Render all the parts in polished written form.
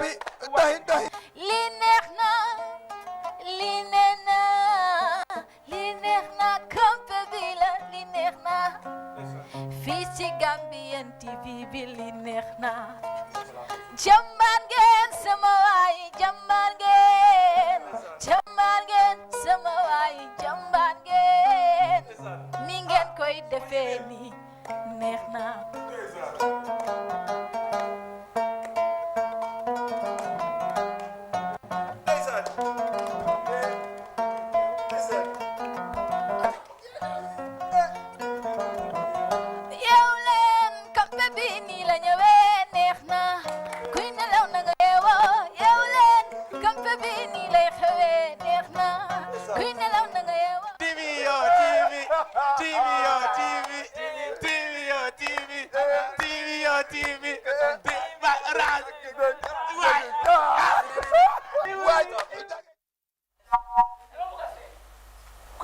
bi dahi li neex na li neex na li neex na Campeh bi la li neex na fii ci Gambian TV bi li neex na jàmbaar ngeen sama waay jàmbaar ngeen sama waay jàmbaar ngeen ni ngeen koy defee ni neex na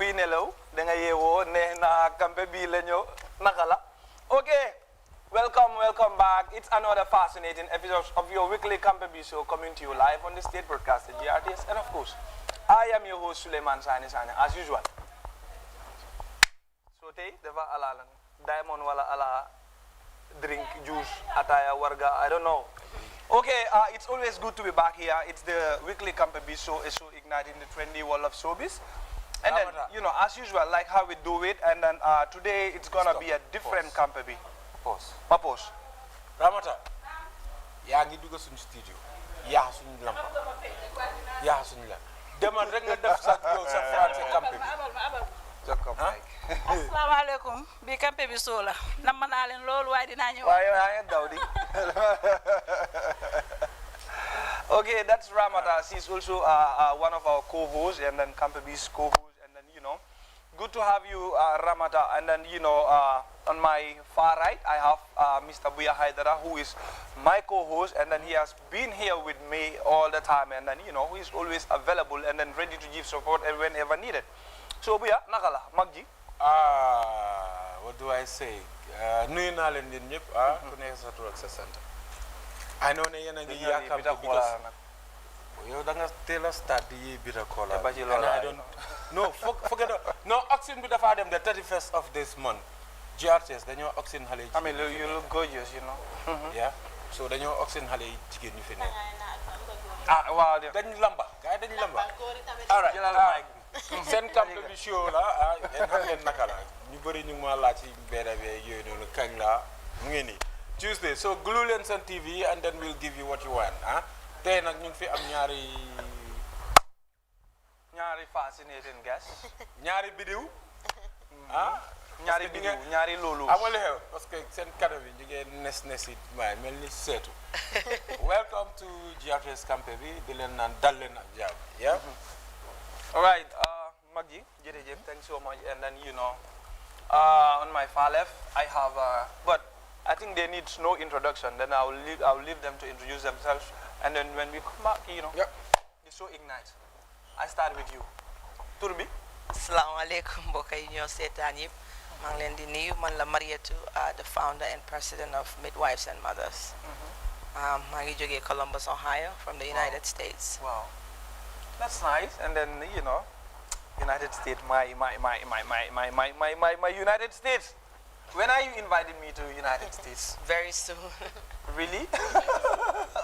kuy nelaw da nga yeewoo neex na Campeh bi la ñëw naka la okay welcome back. It's another fascinating episode of your weekly Campeh show coming to you live on the state broadcast the GRTS, and of course I am your host Suleiman Sani as usual. So tey dafa ala lan diamond wala ala drink juice ataya warga I don't know. Okay, it's always good to be back here. It's the weekly Campeh show, a show igniting the trendy world of showbiz. And then, you know, as usual, like how we do it, and then today it's gonna be a different Campeh. Pause. Ramata, yaa ngi dugg suñu studio yaa suñu lampa yaa suñu la demal rek nga def sa yow sa français Campeh asalaamaaleykum bi Campeh bi soo la nam naa leen loolu waaye dinaa ñëw waaye yaa ngi daw di okay, that's Ramata. She's also one of our co-hosts, and then Campeh's co-host, and then, you know, good to have you, Ramata. And then, you know, on my far right, I have Mr. Buya Haidara, who is my co-host, and then he has been here with me all the time, and then, you know, he's always available and then ready to give support whenever needed. So, Buya, nakala, magji. What do I say? Nuyu naa leen yéen ñëpp ku nekk sa tur ak sa sant. I know ne yéen a ngi yaakaar because yow da nga teel a start di bitter cola. And I don't. No, forget it. No, auction bi dafa dem the 31st of this month. GRTS dañoo auction xale yi. I mean, you look gorgeous, you know. Yeah. So dañoo auction xale yi jigéen ñu fi nekk. Waaw. Dañ lamba, gars yi dañ lamba. All right. Seen Campeh bi show la yéen xam ngeen naka la ñu bëri ñu ngi ma laaj ci BDB yooyu noonu kañ la mu ngi nii. Tuesday, so glue lens on TV and then we'll give you what you want. Tey nag ñu ngi fi am ñaari fascinating guests. ñaari bidiw. ñaari bidiw ñaari loolu. Amul xew parce que seen kado bi ñu ngi nes it may mel ni seetu. Welcome to GRTS Campeh bi di leen naan dal leen ak jàmm. Yeah. All right, Magji, jërëjëf, thanks so much. And then, you know, on my far left, I have, but I think they need no introduction. Then I'll leave them to introduce themselves. And then when we come back, you know, the show ignites. I start with you. Turbi. asalaamaaleykum mbokk yi ñoo seetaan yëpp maa ngi leen di nuyu man la Mariatu the founder and president of Midwives and Mothers. maa ngi jógee Columbus, Ohio from the United States. Wow. That's nice. And then, you know, United States, my United States. When are you inviting me to United States? Very soon. Really?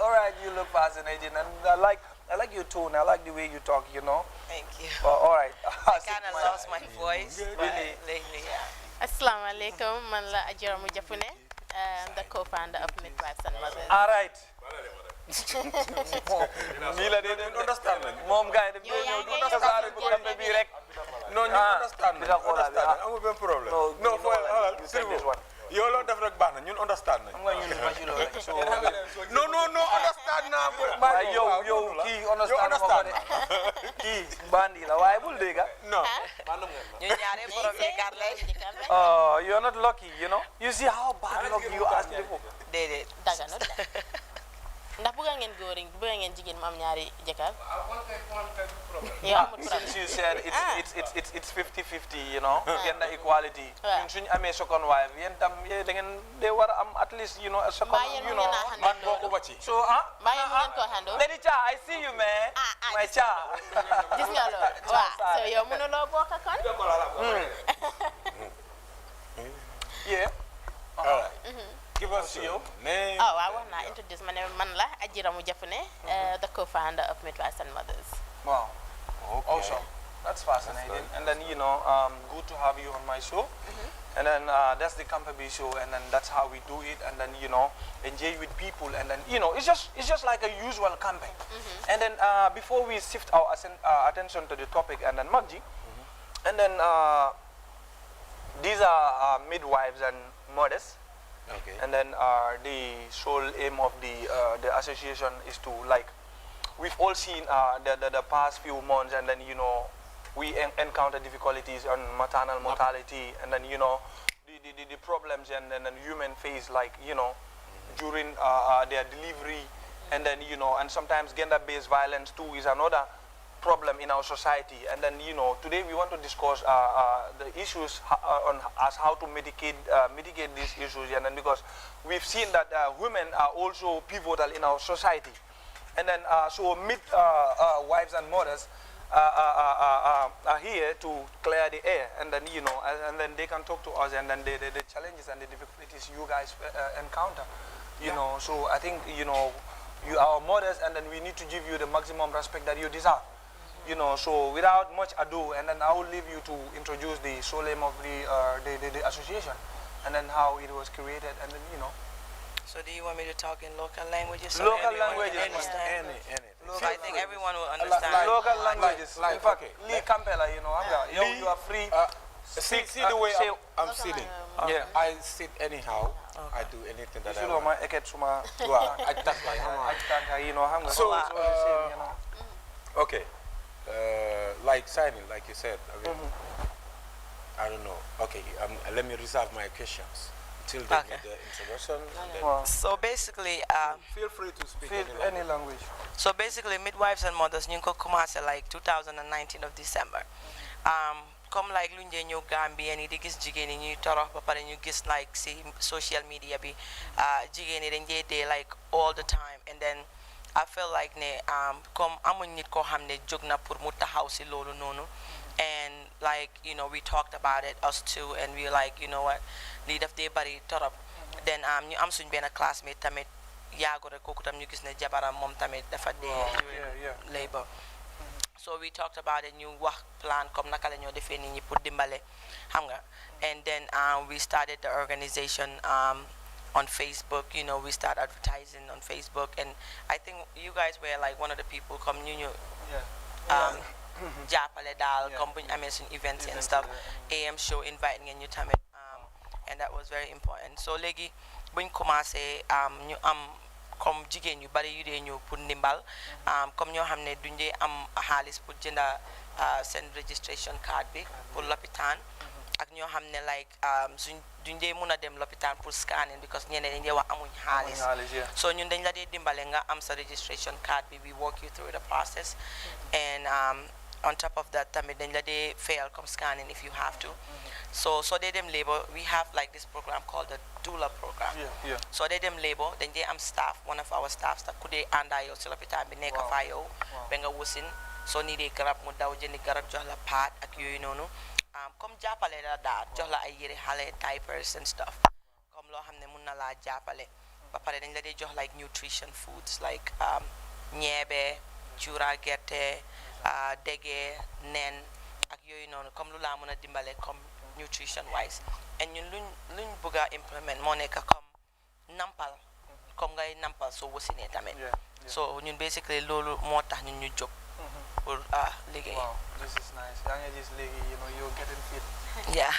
All right, you look fascinating, and I like your tone. I like the way you talk. You know. Thank you. All right. I kind of lost my voice really lately. Yeah. Assalamu alaikum. Man la Ajaramu Jafune. I'm the co-founder of Midwives and Mothers. All right. Nila they don't understand. Mom guy, they don't understand. No, you understand. I'm a problem. No, for this one. You all def rek baax na ñun understand nañ. No understand na. Yow kii understand. Kii bandi la waaye bul dégg. No. ñu ñaare borom Dakar lay. Oh, you're not lucky, you know. You see how bad luck you are. Déedéet. Daganut. ndax bëgg ngeen góor yi bëgg ngeen jigéen mu am ñaari jëkkër yow amul problème She said it's 50-50, you know, gender equality. Ñun suñu amee second wife yéen tam da ngeen de war a am at least, you know, a second, you know. man bokku ba ci. So mbaa yéen mu ngeen ko handle Lady Cha, I see you, man. My Cha. gis nga loolu waaw so yow mënuloo bokk kon Yeah. All right. Give us your name. oh waaw wax naa introduce ma ne man la Ajiramu Jafune the co-founder of Midwives and Mothers. Wow. Okay. Awesome. That's fascinating. And then, you know, good to have you on my show. And then that's the Campeh show, and then that's how we do it. And then, you know, engage with people. And then, you know, it's just like a usual campaign. And then before we shift our attention to the topic, and then Magji, and then these are midwives and mothers. Okay. And then the sole aim of the association is to, like, we've all seen the past few months, and then, you know, we encounter difficulties on maternal mortality, and then, you know, the problems and then human face, like, you know, during their delivery, and then, you know, and sometimes gender-based violence too is another problem in our society. And then, you know, today we want to discuss the issues on as how to mitigate these issues, and then because we've seen that women are also pivotal in our society. And then so midwives and mothers are here to clear the air, and then, you know, and then they can talk to us, and then the challenges and the difficulties you guys encounter, you know. So I think, you know, you are mothers, and then we need to give you the maximum respect that you deserve. You know, so without much ado, and then I will leave you to introduce the sole aim of the association, and then how it was created, and then, you know. So do you want me to talk in local languages? So Local everyone languages, can understand? Any. So I think everyone will understand. Local languages. like, In fact, okay. Lee Campeh, you know, you are free. See the way I'm sitting. Yeah. I sit anyhow. I do anything that I want. Wow, You know, So, it's all the same, you know. okay. Like signing, like you said. I mean, I don't know. Okay, let me reserve my questions till they Okay. make the introduction. And then Wow. So basically, feel free to speak Any language. so basically, midwives and mothers, ñu ngi ko commencé like 2019 of December. Comme like lu ñu ñëw Gambie ni di gis jigéen ñi ñuy torox ba pare ñu gis like si social media bi jigéen ñi dañ dee like all the time, and then I feel like ne comme amuñ nit koo xam ne jóg na pour mu taxaw si loolu noonu. And like, you know, we talked about it, us two, and we like, you know what, lii daf dee bari torop. Then ñu am suñ benn classmate tamit yaago rek kooku tam ñu gis ne jabaram moom tamit dafa dee during labor. So we talked about it, ñu wax plan comme naka la ñoo defee nit ñi pour dimbale xam nga. And then we started the organization on Facebook. You know, we started advertising on Facebook, and I think you guys were like one of the people come ñu jàppale daal comme bu ñu amee suñu events and stuff. AM show invite ngeen ñu tamit, and that was very important. So léegi buñ commencé ñu am comme jigéen yu bari yu dee ñëw pour ndimbal, comme ñoo xam ne duñ dee am xaalis pour jënda seen registration card bi pour lopitaan, ak ñoo xam ne like duñ dee mun a dem lopitaan pour scanning because ñeneen dañ dee wax amuñ xaalis. So ñun dañ la dee dimbale nga am sa registration card bi, we walk you through the process, and on top of that tamit dañ la dee fail comme scanning if you have to. So they dem labor, we have like this program called the doula program. So they dem labor, dañ dee am staff, one of our staffs that ku dee àndaa yow si lopitaan bi nekk fa yow ba nga wusin soo nii dee garab mu daw jëndi garab jox la paat ak yooyu noonu. Comme jàppale la daal jox la ay yére xale diapers and stuff, comme loo xam ne mun na laa jàppale. Ba pare dañ la dee jox like nutrition foods like ñeebe, cuura gerte, dege, nen ak yooyu noonu comme lu laa mën a dimbale comme nutrition wise. And ñun luñ bëgg a implement moo nekk comme nampal, comme ngay nampal soo wasinee tamit. So ñun basically loolu moo tax ñun ñu jóg pour liggéey. Wow, this is nice. Just you know, you're getting fit. Yeah.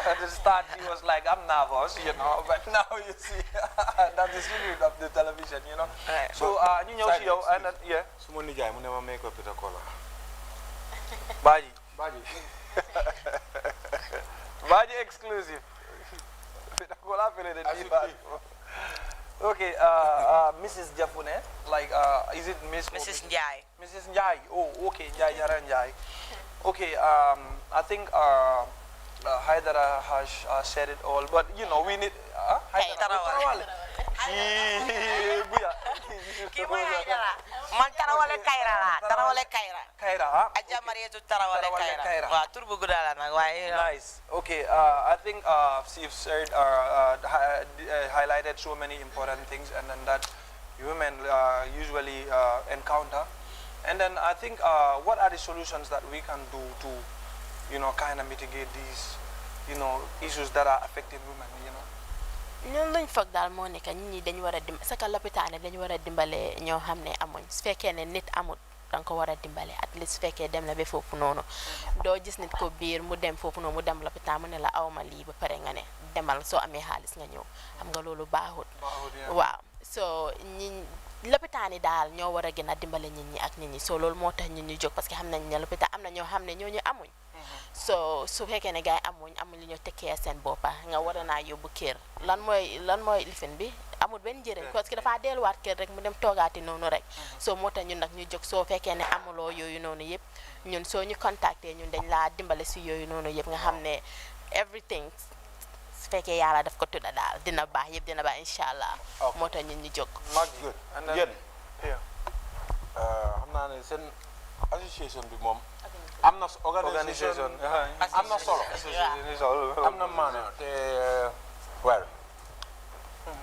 At the start, he was like, I'm nervous, you know, but now you see, that's the spirit of the television, you know. Right. So, you know, and then, yeah. Someone nijay mo never make up with a color. Baji. Baji. Baji exclusive. With a cola, Okay, Mrs. Jafune, like, is it Miss? Mrs. Njai. Mrs. Njai. Oh, okay, Njai, Jara Njai. Okay, I think Haidara has said it all, but you know, we need. Tarawale. Man Tarawale Kaira la. Tarawale Kaira. Kaira. Aja Mariatu Tarawale Kaira. Wa turbu gudala na why. Nice. Okay, I think you've said highlighted so many important things, and then that women usually encounter, and then I think what are the solutions that we can do to, you know, kind of mitigate these, you know, issues that are affecting women, you know. ñun luñ foog daal moo nekk nit ñi dañu war a sa ka lopitaan dañu war a dimbale ñoo xam ne amuñ su fekkee ne nit amut danga ko war a dimbale at least su fekkee dem na ba foofu noonu doo gis nit ko biir mu dem foofu noonu mu dem lopitaan mu ne la awma lii ba pare nga ne demal soo amee xaalis nga ñëw xam nga loolu baaxut waaw so ñi lopitaan yi daal ñoo war a gën a dimbale nit ñi ak nit ñi so loolu moo tax nit ñi jóg parce que xam nañ ne lopitaan am na ñoo xam ne ñooñu amuñ so su fekkee ne gars yi amuñ li ñoo tekkee seen boppa nga war a naa yóbbu kër lan mooy lifin bi amul benn njëriñ parce que dafa delluwaat kër rek mu dem toogaati noonu rek so moo tax ñun nag ñu jóg soo fekkee ne amuloo yooyu noonu yëpp ñun soo ñu contacté ñun dañ laa dimbale si yooyu noonu yëpp nga xam ne everything su fekkee yàlla daf ko tudda daal dina baax yëpp dina baax incha allah moo tax ñun ñu jóg yéen xam naa ne seen association bi moom am na organisation am na solo am na maana te well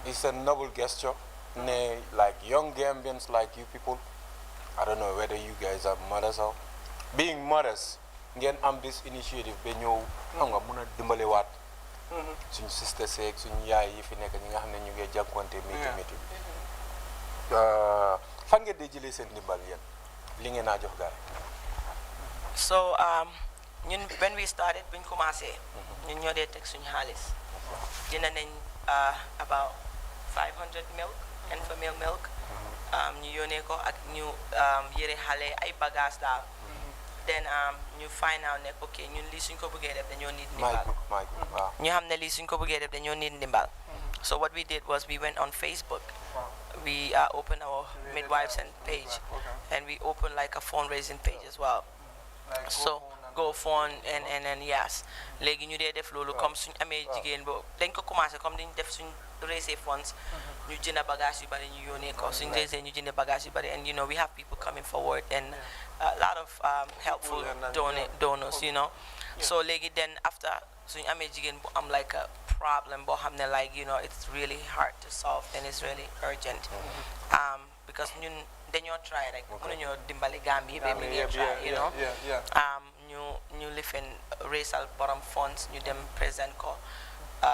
it's a noble gesture ne like young Gambians like you people I don't know whether you guys are mothers or being mothers ngeen am this initiative ba ñëw xam nga mun a dimbale waat suñu sister seeg suñu yaay yi fi nekk ñi nga xam ne ñu ngi jànkuwante métti fan ngeen di jëlee seen ndimbal yéen li ngeen naa jox gaay So when we started buñ commencé ñun ñoo dee teg suñu xaalis dina nañ about 500 milk and famille milk ñu yónnee ko ak ñu yëre xale ay bagage daal then ñu find out ne ok ñun lii suñ ko bëggee def dañoo need ndimbal ñu xam ne lii suñ ko bëggee def dañoo need ndimbal so what we did was we went on Facebook we opened our midwives and page and we opened like a fundraising page as well. So go phone and yes léegi ñu dee def loolu comme suñ amee jigéen bo dañ ko commencé comme dañ def suñ raise funds ñu jënd bagage yu bari ñu yónnee ko suñ raise ñu jënd bagage yu bari and you know we have people coming forward and a lot of helpful donors you know so léegi then after suñ amee jigéen bu am like a problem boo xam ne like you know it's really hard to solve and it's really urgent because ñun dañoo try rek mënuñoo dimbali Gambie ba mi ngi try you know ñu lifen raisal borom funds ñu dem présent ko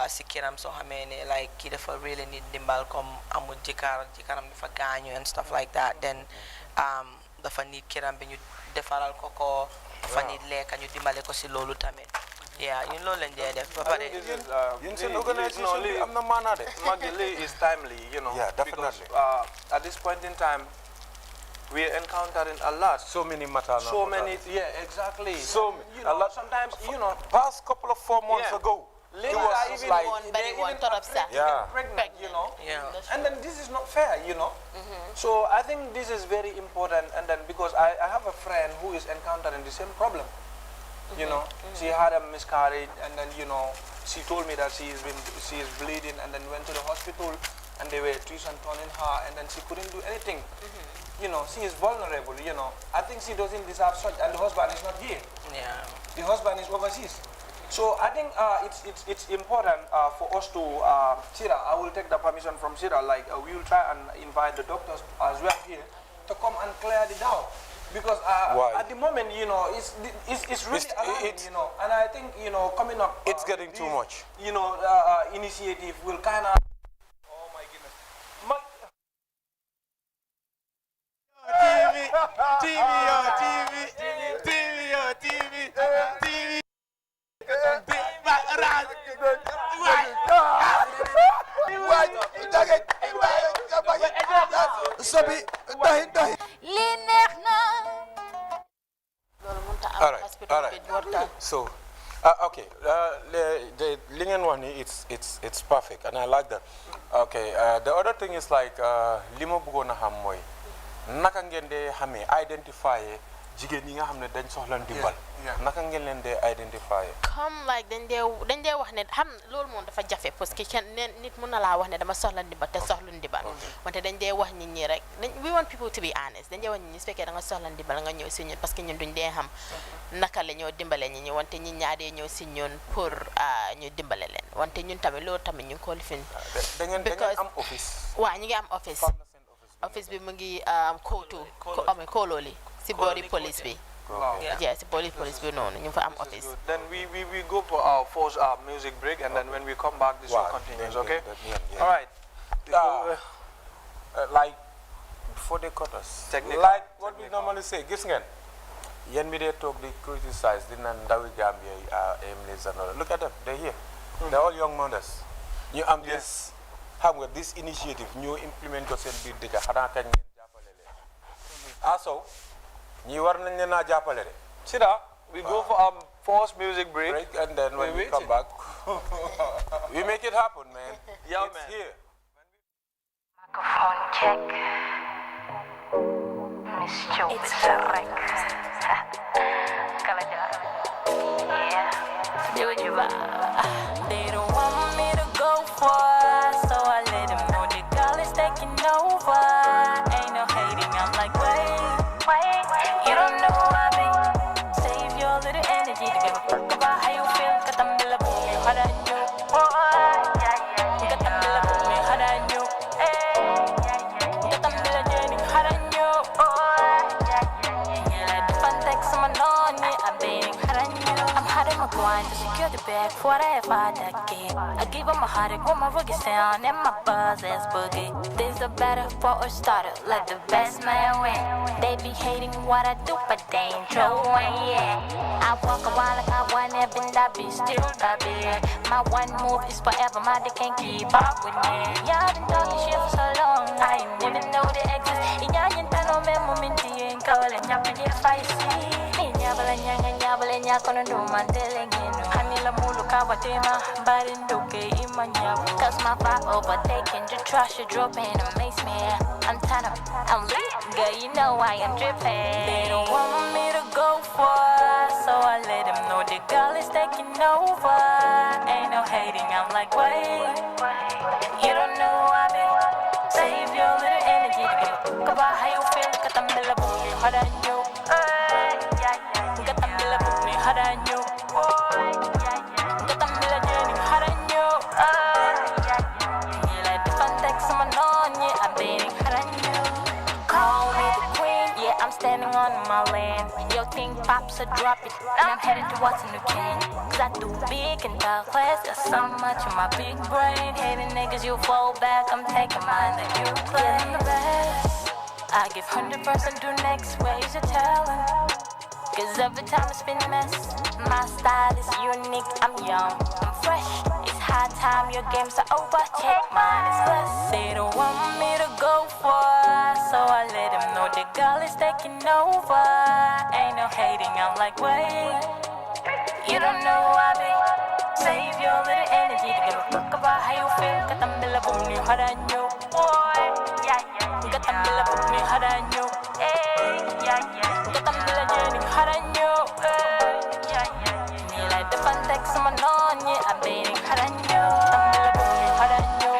si kiram soo xamee ne like kii dafa really need dimbal comme amul jëkkëram dafa gaañu and stuff like that then dafa need kiram bi ñu defaral ko dafa need lekka ñu dimbale ko si loolu tamit yeah ñun loolu lañ dee def ba pare yéen seen organisation bi am na maanaa de Magili is timely you know because at this point in time we are encountering a lot. So many maternal. So many, yeah, exactly. So you know, sometimes, you know, past couple of 4 months ago, it was even like, pregnant, you know. Yeah. And then this is not fair, you know. So I think this is very important. And then because I have a friend who is encountering the same problem. You know, she had a miscarriage, and then you know, she told me that she is bleeding, and then went to the hospital, and they were tuition turning her, and then she couldn't do anything. You know, she is vulnerable, you know. I think she doesn't deserve such, and the husband is not here. Yeah. The husband is overseas. So I think it's important for us to, Sira, I will take the permission from Sira, like we will try and invite the doctors as well here to come and clear the doubt. Because at the moment, you know, it's really alarming, you know. And I think, you know, coming up... it's getting too much. You know, initiative will kind of... Oh my goodness. All right. So, okay. Li ngeen wax ni it's perfect, and I like that. Okay, the other thing is like lima bugona ham moy naka ngeen de xamé identify jigéen yi nga xam ne dañ soxla ndimbal naka ngeen leen dee identify comme like dañ dee wax ne xam loolu moom dafa jafe parce que kenn nit mën na laa wax ne dama soxla ndimbal te soxlu ndimbal wante dañ dee wax nit ñi rek we want people to be honest dañ dee wax nit ñi su fekkee da nga soxla ndimbal nga ñëw si ñun parce que ñun duñ dee xam naka la ñoo dimbale nit ñi wante ñi ñaa dee ñëw si ñun pour ñu dimbale leen wante ñun tamit loolu tamit ñu ngi ko lifin da ngeen am office waaw ñu ngi am office bi mu ngi Kololi si boori police bi. Yeah, si boori police bi noonu ñu fa am office. Then we go for our first music break, and then when we come back, the show continues. Okay. All right. Like before they cut us. Like what we normally say, gis ngeen. Yen mi dee toog di criticize di naan ndawi Gambia aimless and all. Look at them, they're here. They're all young mothers. You am this. Xam nga this initiative ñu implement ko seen biir dëkk xanaa kañ ngeen jàppale leen so ñi war nañ leen a jàppale de Sida, we go for our first music break, and then when we come back we make it happen, man. Yeah, it's man. Here. Microphone check. Miss Jupiter Records. Yeah. Do it, you They don't want me to go far, so I let them know the girl is taking over. Ain't no hating, I'm like, wait, you don't know who I be. Save your little energy to give a fuck about how you feel. Cause I'm the love me, how that you, Cause I'm the love me, how that you, Cause I'm the journey, how that you, Yeah, like the fun text someone on me, I'm being how that you. I'm hiding my grind to secure the bag before I ever had that kid. I give them a heartache with my rugged sound and my buzz ass boogie. Things are better for a starter, let the best man win. They be hating what I do, but they ain't throwing, I walk around like I want it, and I be still bad. My one move is forever, my dick can't keep up with me. Y'all been talking shit for so long, I ain't even know they exist. Y'all ain't no moment, ain't calling, y'all be feisty. Nyabala kono do mandele ngino Hanila mulu kawadema barinduke imanyabu Cause my vibe overtaking the trash you dropping amaze me I'm turn up, I'm lit, girl you know I am dripping They don't want me to go far, so I let them know the girl is taking over Ain't no hating, I'm like wait, you don't know who I be Save your little energy to give a fuck about how you feel Cause I'm the love you, how that you Haranyo, Gatamila Jenny, Haranyo, like the fun text someone on you, I'm being Haranyo. Call me the queen, yeah, I'm standing on my land. Yo, king pops a drop it, and I'm headed towards a new king. Cause I do big and tall class, got so much in my big brain. Hating niggas, you fall back, I'm taking mine that you play. Yeah, I'm the best. I give 100% to next, where's your talent? Cause every time I spin a mess, my style is unique, I'm young, I'm fresh. It's high time, your games are over, check mine is blessed. They don't want me to go far, so I let them know the girl is taking over. Ain't no hating, I'm like, wait, you don't know who I be. Save your little energy to give a fuck about how you feel. Katambila bumni haranyo, Katambila bumni haranyo, Katambila Jenny haranyo, Me like the fun text someone on you, I'm being haranyo. Katambila bumni haranyo,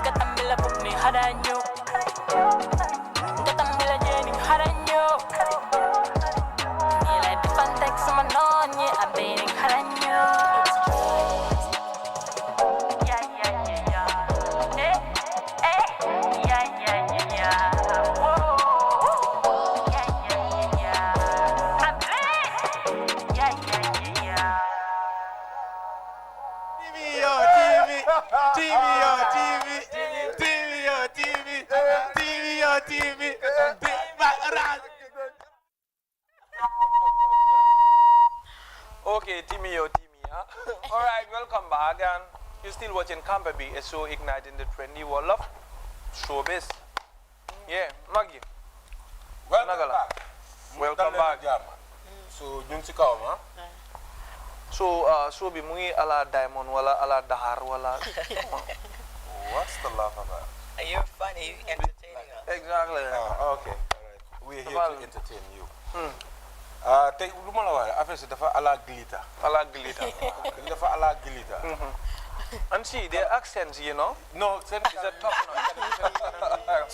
Katambila bumni haranyo, Katambila Jenny haranyo. Me like the fun text someone on you, I'm being haranyo. Okay, Timmy. Alright, welcome back, and you're still watching Campeh, a show igniting the trendy world of showbiz. Yeah, Maggie. Welcome back. Welcome back. So, ñu ngi ci kawam So so bi mu ngi ala diamond wala ala dahar wala What's the laugh about? You're funny, you entertaining us. exactly. Oh, okay. All right. We're here Well, to entertain you. Tey lu ma la wax affaire si dafa ala glitter. Ala glitter. Dafa ala glitter. And see their accents, you know. No, seen is a top notch.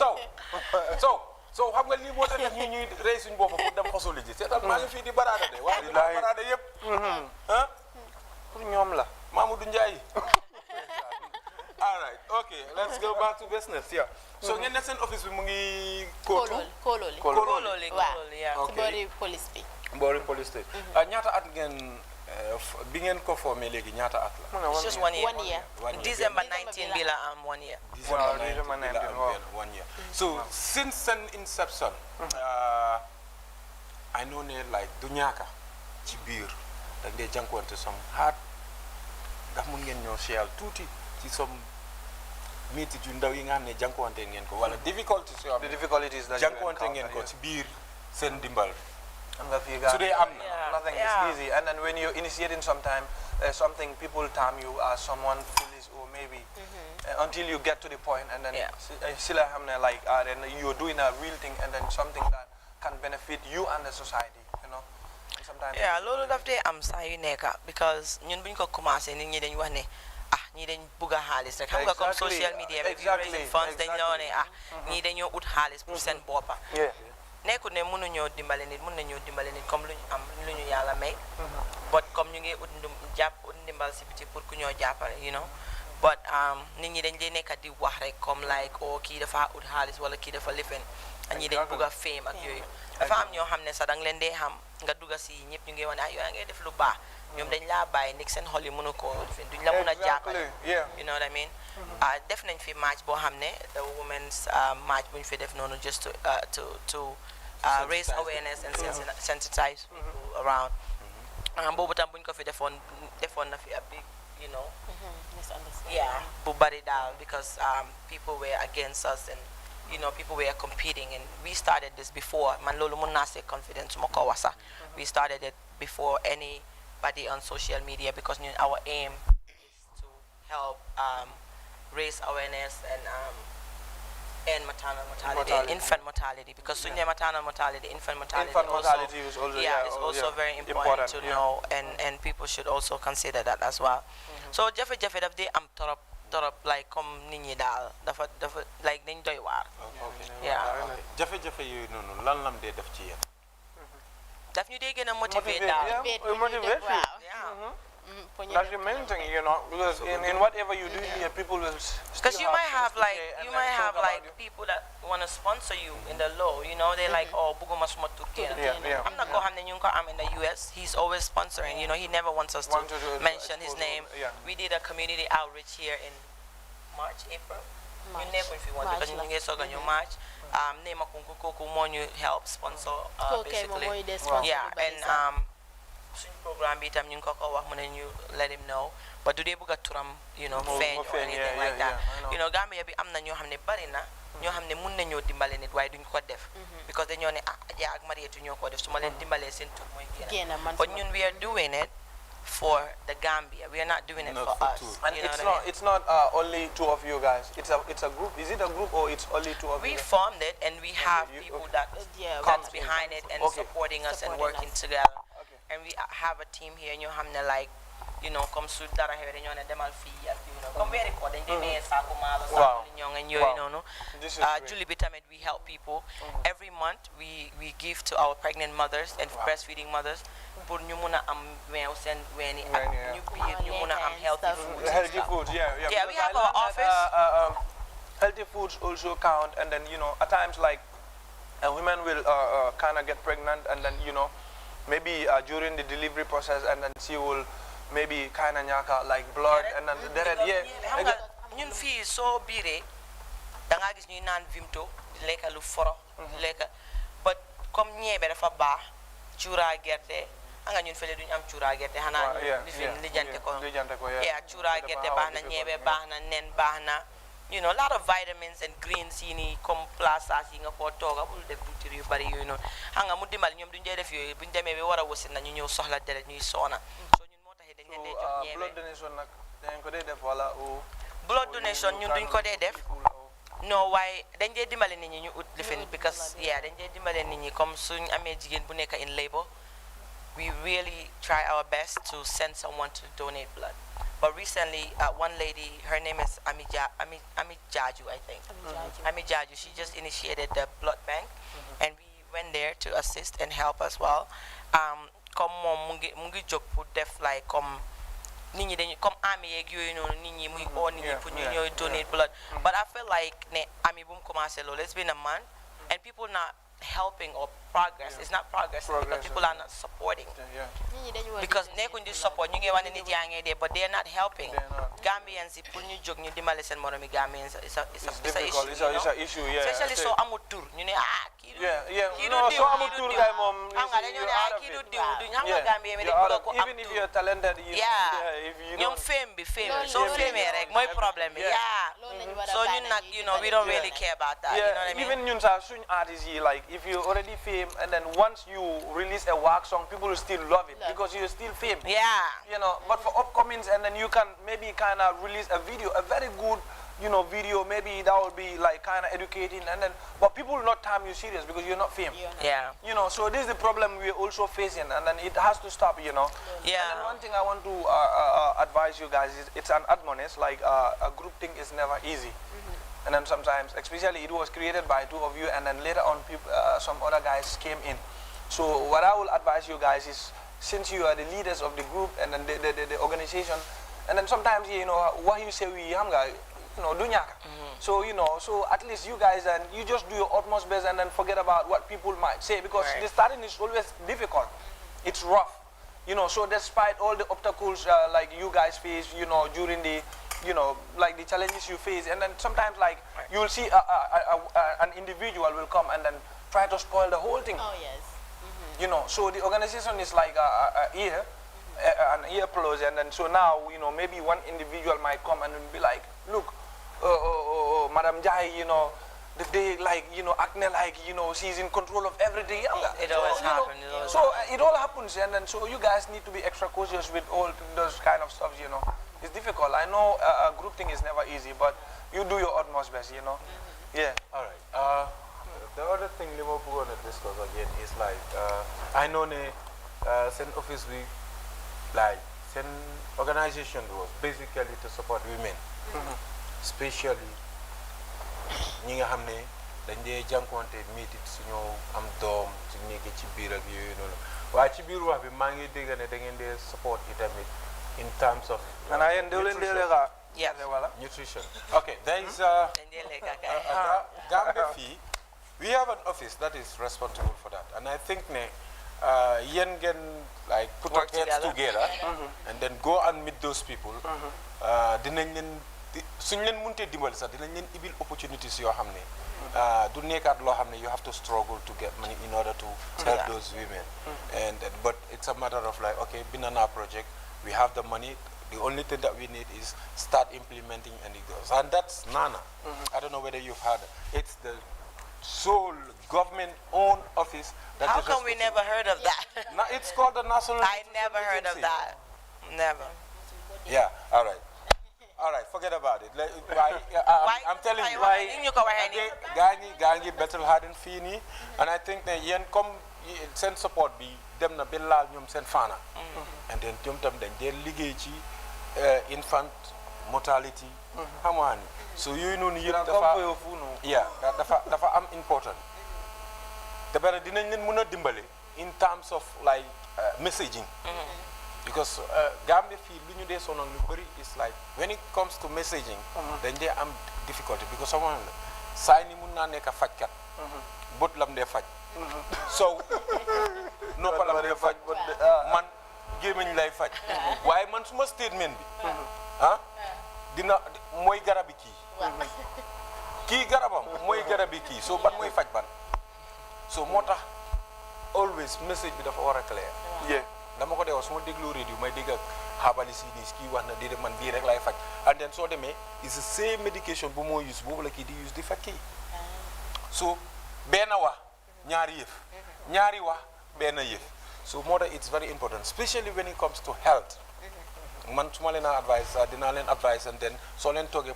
So xam nga lii moo tax ñu ñuy rey suñu bopp pour dem xosoli ji seetal maa ngi fii di baraada de waaye di baraada yëpp ah Pour ñoom la. Mamadou Ndiaye. All right, okay, let's go back to business. Yeah. So ngeen ne seen office bi mu ngi Kololi. Kololi, Waaw. yeah. Si boori police bi. Boori police station. Ñaata at ngeen bi ngeen ko formé léegi ñaata at la? It's just 1 year. 1 year. December 19 bila 1 year. December December 19 19, bila wow. 1 year. So since an inception, I know ne like du ñaaka ci biir da ngay jànkuwante some hard ndax mun ngeen ñoo share tuuti ci some métit yu ndaw yi nga xam ne jànkuwante ngeen ko wala difficulties yoo xam The ne difficulties that jànkuwante ngeen ko ci biir seen dimbal. Today am Yeah. nothing Yeah. is easy, and then when you're initiating something people term you as someone foolish or maybe until you get to the point, and then Yeah. sila hamne like then you're doing a real thing, and then something that can benefit you and the society, you know. And sometimes Yeah, loolu daf dee am saa yu nekk because ñun buñ ko commencé nit ñi dañ wax ne ñii dañ bugg a xaalis rek xam nga comme Exactly. social media bi Exactly. raising funds dañ la ne ñii dañoo ut xaalis pour seen boppa yeah. nekkul ne mënuñoo dimbale nit mën nañoo dimbale nit comme lu ñu am lu ñu yàlla may but comme ñu ngi ut ut ndimbal si biti pour ku ñoo jàppale you know but nit ñi dañ dee nekk di wax rek comme like kii dafa ut xaalis wala kii dafa lifen ak ñi dañ bugg a fame ak yooyu dafa am ñoo xam ne sax danga leen dee xam nga dugga si ñëpp ñu ngi wane yow yaa ngi def lu baax ñoom dañ laa bàyyi nekk seen xol yi mënu koo lifen duñ la mën a jàppale yeah. you know what I mean def nañ fi match boo xam ne the women's match bu ñu fi def noonu just to raise awareness and sensitize people around boobu tam buñ ko fi defoon na fi a big you know yeah bu bari daal because people were against us and you know people were competing and we started this before man loolu mun naa say confidence su ma ko wax sax we started it before anybody on social media because our aim is to help raise awareness and maternal mortality, infant mortality, because sunya maternal mortality, infant mortality, is also it's also very important to know, and people should also consider that as well. So jafe daf dey am torop like comme nit ñi daal dafa like dañ doy waar. Yeah. jafe yooyu noonu lan lam dee def ci yéen. daf ñu dee gën a motivate daal. Motivate. Yeah. That's the main thing, you know, because in whatever you do here, people will. Because you might have like people that want to sponsor you in the law, you know, they're like, oh, buguma suma turkey. I'm not going to I'm in the US. He's always sponsoring, you know, he never wants us to mention his name. Yeah. We did a community outreach here in April. You never if you want because you get so your March. Name Kunku Monyu help sponsor basically. Yeah, and program bi tam ñu ko wax mu ne ñu let him know but do they bëgg a turam you know feeñ or anything like that you know Gambia bi am na ñoo xam ne bari na ñoo xam ne mun nañoo dimbale nit waaye duñ ko def because dañoo ne Adja ak Mariétu ñoo ko def su ma leen dimbalee seen tur mooy génn but ñun we are doing it for the Gambia. We are not doing it for us. And it's not only two of you guys. It's a group. Is it a group or it's only two of you? We formed it and we have people that's behind it and supporting us and working together. And we have a team here in Yohamne like, you know, come to Dara here in Yona Demal Fee, you know, come very good. And they Sakumala, and you know, Julie Bitamed, we help people. Every month we give to our pregnant mothers and breastfeeding mothers. Put nyumuna send nyumuna healthy foods. Healthy foods, yeah. Yeah, we have our office. Healthy foods also count, and then, you know, at times like women will kind of get pregnant, and then, you know, maybe during the delivery process, and then she will maybe kind of nyaka like blood, and then ñun fi so biré da nga gis ñuy naan vimto di lekka lu foro di lekka but comme ñebe dafa baax cuura gerte nga ñun fele duñ am cuura gerte xana lijante ko yeah cuura gerte baax na ñebe baax na nen baax na you know a lot of vitamins and greens yi ni comme plaça yi nga ko toga bul def tuuti yu bari yooyu noonu nga mu dimbal ñoom duñ dee def yooyu buñ demee bi war a wasin na ñu ñëw soxla deret ñuy soona so ñun moo tax dañ dee jox ñeebe. blood donation nag dañ ko dee def wala blood donation ñun duñ ko dee def. No, waaye dañ dee dimbale nit ñi ñu ut lifin because dañ dee dimbale nit ñi comme suñ amee jigéen bu nekk in labor we really try our best to send someone to donate blood. But recently, one lady, her name is Ami Jaju, I think. Ami Jaju, she just initiated the blood bank, and we went there to assist and help as well. Comme moom mu ngi jóg pour def like comme nit ñi dañu comme ami yeeg yooyu noonu nit ñi muy oo nit ñi pour ñu ñooy donate blood. But I feel like ne ami bu mu commencé loolu it's been a month, and people not helping or progress. It's not progress because people are not supporting. Because nekkuñ di support ñu ngi wax ne nit yaa ngi dee but they are not helping. Gambians yi pour ñu jóg ñu dimbale seen moromi Gambians it's a issue. Especially soo amul tur ñu ne kii du diw soo amul tur kay moom xam nga dañoo ne kii du diw duñ xam nga Gambie mi dañ bëgg ko am even if you're talented ñoom fame bi soo famee rek mooy problème bi so ñun nag we don't really care about that you know what I mean. Even ñun sax suñ artistes yi like if you already fame and then once you release a work song people will still love it because you're still fame. But for upcomings and then you can maybe kind of release a video, a very good video, maybe that will be like kind of educating and then but people will not time you serious because you're not fame. So this is the problem we're also facing and then it has to stop. And then one thing I want to advise you guys is it's an admonish like a group thing is never easy. And then sometimes, especially it was created by two of you and then later on people, some other guys came in. So what I will advise you guys is since you are the leaders of the group and then the organization, and then sometimes, what you say we do nyaka. So, so at least you guys, and you just do your utmost best and then forget about what people might say because the starting is always difficult. It's rough. So despite all the obstacles like you guys face, during the like the challenges you face, and then sometimes like you will see an individual will come and then try to spoil the whole thing. So the organization is like an ear plus, and then so now maybe one individual might come and be like, look, Madam Jai, they like acting like she's in control of everything. It always happens. It all happens, and then so you guys need to be extra cautious with all those kind of stuff. It's difficult. I know a group thing is never easy, but you do your utmost best. Yeah. All right. The other thing we want to discuss again is like I know Sen office we like Sen organization was basically to support women, especially ñi nga xam ne dañ dee jànkuwante métit suñu am doom suñu nekkee ci biir ak yooyu noonu waaye ci biir wax bi maa ngi dégg ne da ngeen dee support itamit in terms of nutrition. Okay, there is Gambia fii we have an office that is responsible for that, and I think yen can like put our heads together and then go and meet those people. Dinañ leen suñ leen mënutee dimbali sax dinañ leen ibil opportunities yoo xam ne du nekkaat loo xam ne you have to struggle to get money in order to help those women. But it's a matter of like, okay, Binana project, we have the money. The only thing that we need is start implementing and it goes. And that's Nana. I don't know whether you've heard it. It's the sole government-owned office. That How come we never heard of that? It's called the National. I never heard of that. Never. Yeah. All right. All right. Forget about it. Like, I'm telling you. Gangi battle hard in Fini, and I think that yen come send support be them na bellal ñom sen fana. And then ñom tam dañ dé liggéey ci infant mortality. Xamani. So you know dafa am important. Te bari dinañ leen mëna dimbalé in terms of like messaging. Because Gambia fii lu ñu dee sonal lu bëri is like when it comes to messaging dañ dee am difficulty because someone la saa ni mun naa nekk a fajkat bët lam dee faj so noppalam dee faj man gémmiñ lay faj waaye man suma statement bi dina mooy garabi kii garabam mooy garabi kii so ban mooy faj ban so moo tax always message bi dafa war a clair dama ko dee wax su ma déglu radio may dégg ak xaabalis yi nii kii wax na déedéet man bii rek lay faj and then soo demee is the same medication bu moo use boobu la kii di use di faj kii so benn wax ñaari yëf ñaari wax benn yëf so moo tax it's very important especially when it comes to health man su ma leen a advice dinaa leen advice and then soo leen toogee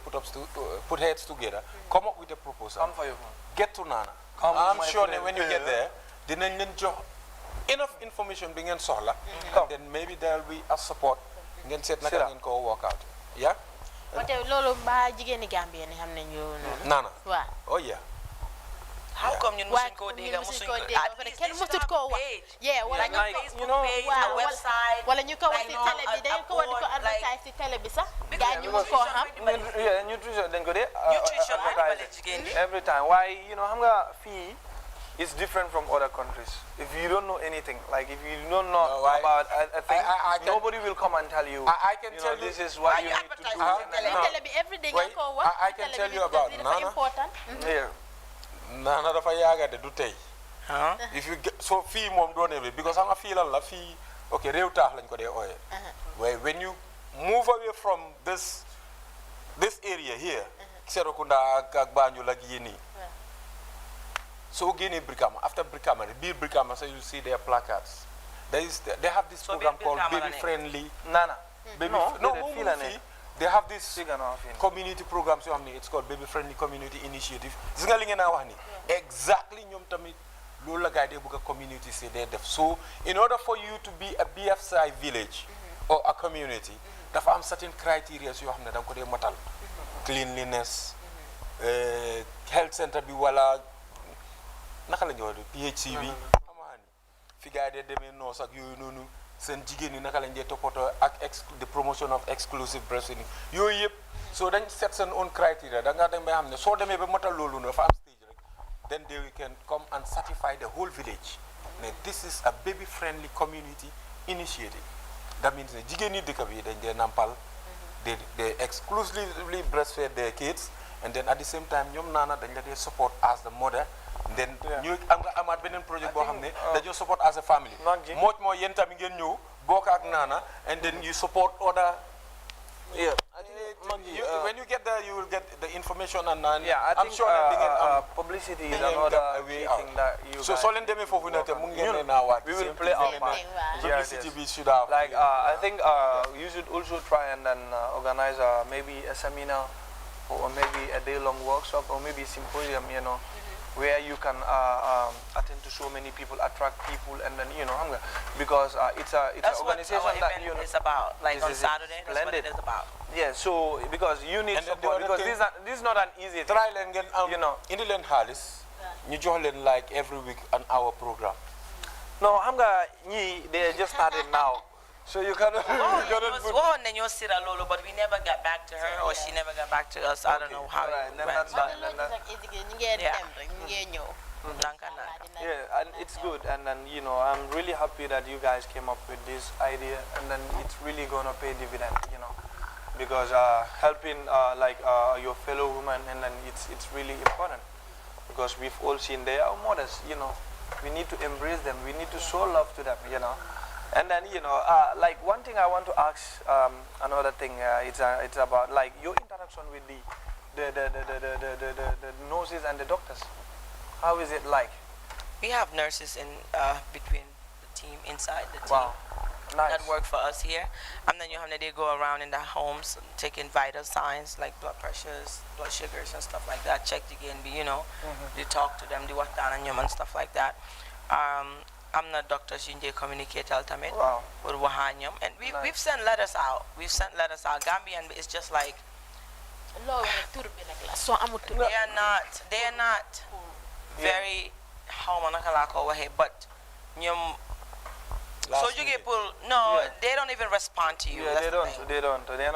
put heads together come up with a proposal. Come for you. Get to Nana. I'm sure that when you get there dinañ leen jox enough information bi ngeen soxla. And then maybe there will be a support ngeen seet naka ngeen ko work out. Yeah. wante loolu ba jigéeni Gambie ni xam nañ ñu noonu. Nana. waaw. Oh yeah. How come you musuñ ko dégg musuñ ko kenn musut koo wax. yeah wala ñu ko Facebook page, a website. wala ñu ko wax ci télé bi dañu ko war di ko advertise ci télé bi sax. gaa ñu mun koo xam. Yeah, nutrition dañ ko dee. Nutrition every time. Why, you know, xam nga fii is different from other countries. If you don't know anything, like if you don't know about a thing, nobody will come and tell you. I can tell you this is what you need to do. télé bi every day nga ko wax. I can tell you about Nana. important. Yeah. Nana dafa yaaga de du tey. If you get so fii moom doo ne because xam nga fii lan la fii ok réew taax lañ ko dee ooyee. Waaye when you move away from this area here. Serekunda ak Banjul ak yii nii. So again, Brikama. After Brikama, biir Brikama, so you see their placards. They have this program called Baby Friendly. Nana. They have this community program. So it's called Baby Friendly Community Initiative. Exactly, ñoom tamit loolu la gars yi bëgg a community say they def. So in order for you to be a BFCI village or a community, dafa am certain criteria yoo xam ne da nga ko dee matal. Cleanliness, health center bi wala. Naka la ñu wax PHC bi xamaani fi gars yi dee demee noos ak yooyu noonu seen jigéen ñi naka lañ dee toppatoo ak the promotion of exclusive breastfeeding yooyu yëpp soo dañ set seen own criteria da nga dem ba xam ne soo demee ba matal loolu noonu dafa am stage rek then they can come and certify the whole village ne this is a baby friendly community initiative that means ne jigéen ñi dëkk bi dañ dee nampal they exclusively breastfeed their kids and then at the same time ñoom naana dañ la dee support as the mother. Then ñu am nga amaat beneen project boo xam ne dañoo support as a family. Much more yéen tamit ngeen ñëw bokk ak Nana and then you support other. Yeah. When you get there, you will get the information and I think sure that publicity is another thing that you. So leen demee foofu ne te mu ngi ngeen naa waat. We will play our part. Publicity bi should have. Like I think you should also try and then organize maybe a seminar or maybe a day-long workshop or maybe a symposium, you know. Where you can attend to so many people, attract people, and then because it's an organization that is about. Like on Saturday, that's what it is about. Yeah, so because you need support because this is not an easy thing. Try and get indi leen xaalis ñu jox leen like every week an hour program. No, they just started now. So you cannot. But we never got back to her, or she never got back to us. I don't know how. Yeah, and it's good, and then I'm really happy that you guys came up with this idea, and then it's really gonna pay dividend, because helping your fellow women, and then it's really important, because we've all seen they are mothers, we need to embrace them, we need to show love to them, And then like one thing I want to ask, another thing, it's about like your interaction with the nurses and the doctors. How is it like? We have nurses in between the team, inside the team. Wow, nice. That work for us here. And then they go around in their homes taking vital signs like blood pressures, blood sugars and stuff like that. Check again, they talk to them, they work down on them and stuff like that. I'm not Dr. Shinje communicate ultimate with Wahanyam. And we've sent letters out. Gambian is just like they are not very but so you get they don't even respond to you. Yeah, they don't. They're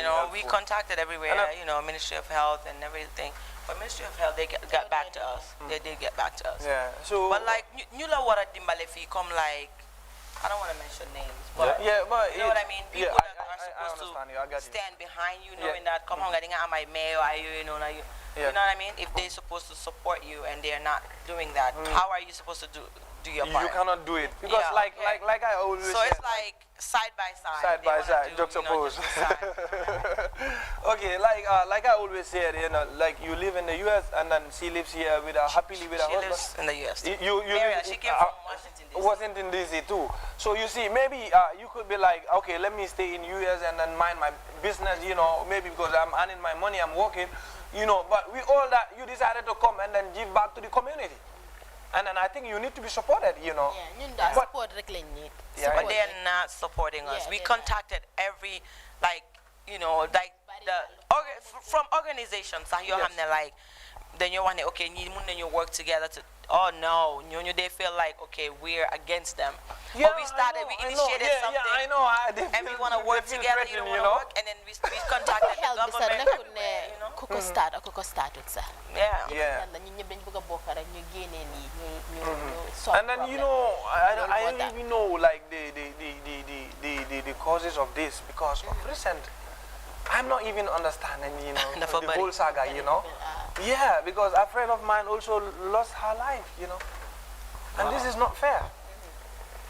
not we contacted everywhere, Ministry of Health and everything. But Ministry of Health, they got back to us. They did get back to us. Yeah. So, but like, you know what a dimbale fee come like, I don't want to mention names, but but you know what I mean? People that are supposed to stand behind you, knowing that, come on, I'm my mayor, you know what I mean? If they're supposed to support you and they're not doing that, how are you supposed to do your part? You cannot do it. Because like I always say. So it's like side by side. Side by side, juxtapose. Okay, like I always said, like you live in the US and then she lives here happily with her husband. She lives in the US. You Mary, she came from Washington. wasn't in DC too. So you see, maybe you could be like, okay, let me stay in US and then mind my business, you know, maybe because I'm earning my money, I'm working, you know, but we all that, you decided to come and then give back to the community. And then I think you need to be supported, you know. Yeah, support yeah, but they're not supporting us. We contacted every, like, you know, like from organizations, like, then you want to, okay, you work together to, oh no, they feel like, okay, we're against them. Yeah, but we started, we initiated something. Yeah, I know. And we want to work together, you know, and then we contacted the government. Yeah. And then, you know, I don't even know, like, the causes of this, because of recent, I'm not even understanding, you know, the whole saga, you know. Yeah, because a friend of mine also lost her life, you know. And this is not fair.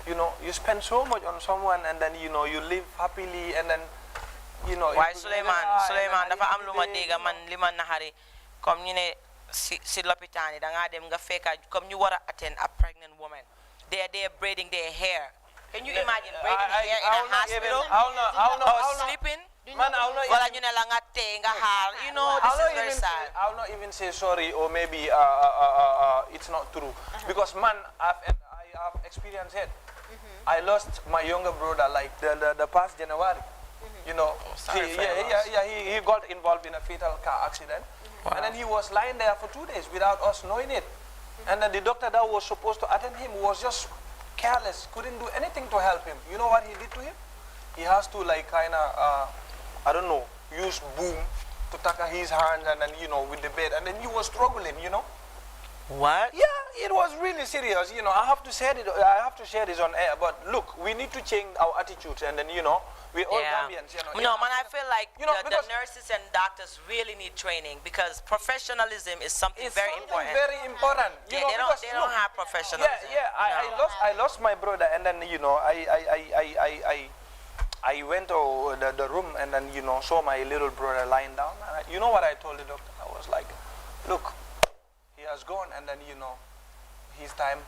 You know, you spend so much on someone and then, you know, you live happily and then, you know. Why Suleiman, dafa am luma dega man liman nahari comme ñu ne si l'hôpital da nga dem nga fekka comme ñu wara attend a pregnant woman. They're braiding their hair. Can you imagine braiding hair in a hospital? Or sleeping? Man, you know, this is very sad. I'll not even say sorry or maybe it's not true. Because man, I have experienced it. I lost my younger brother like the past January. You know, he got involved in a fatal car accident. Wow. And then he was lying there for 2 days without us knowing it. And then the doctor that was supposed to attend him was just careless, couldn't do anything to help him. You know what he did to him? He has to like kind of, I don't know, use boom to tackle his hands and then, you know, with the bed. And then he was struggling, you know. What? Yeah, it was really serious. You know, I have to share this on air. But look, we need to change our attitudes, and then, you know, we all Gambians. You know, no, man, I feel like the nurses and doctors really need training because professionalism is something very important. Very important. You know, they don't have professionalism. I lost my brother, and then, you know, I went to the room and then, you know, saw my little brother lying down. And you know what I told the doctor? I was like, look, he has gone, and then, you know, his time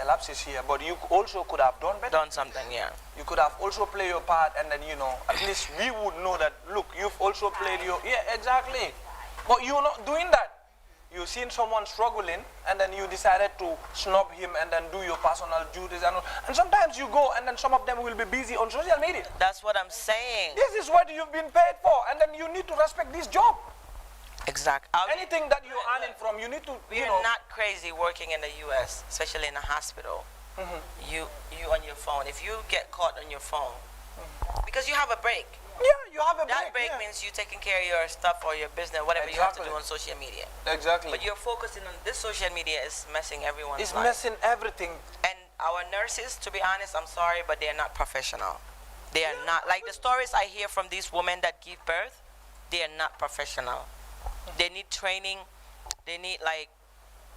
elapses here. But you also could have done better. Done something, yeah. You could have also played your part, and then, you know, at least we would know that, look, you've also played your... Yeah, exactly. But you're not doing that. You've seen someone struggling, and then you decided to snub him and then do your personal duties. And sometimes you go, and then some of them will be busy on social media. That's what I'm saying. This is what you've been paid for, and then you need to respect this job. Exactly. Anything that you're earning from, you need to, We're not crazy working in the U.S., especially in a hospital. You on your phone. If you get caught on your phone, because you have a break. Yeah, you have a break. That break means you taking care of your stuff or your business, whatever you have to do on social media. Exactly. But you're focusing on this social media is messing everyone's It's life. messing everything. And our nurses, to be honest, I'm sorry, but they're not professional. They are not. Like the stories I hear from these women that give birth, they are not professional. They need training. They need, like,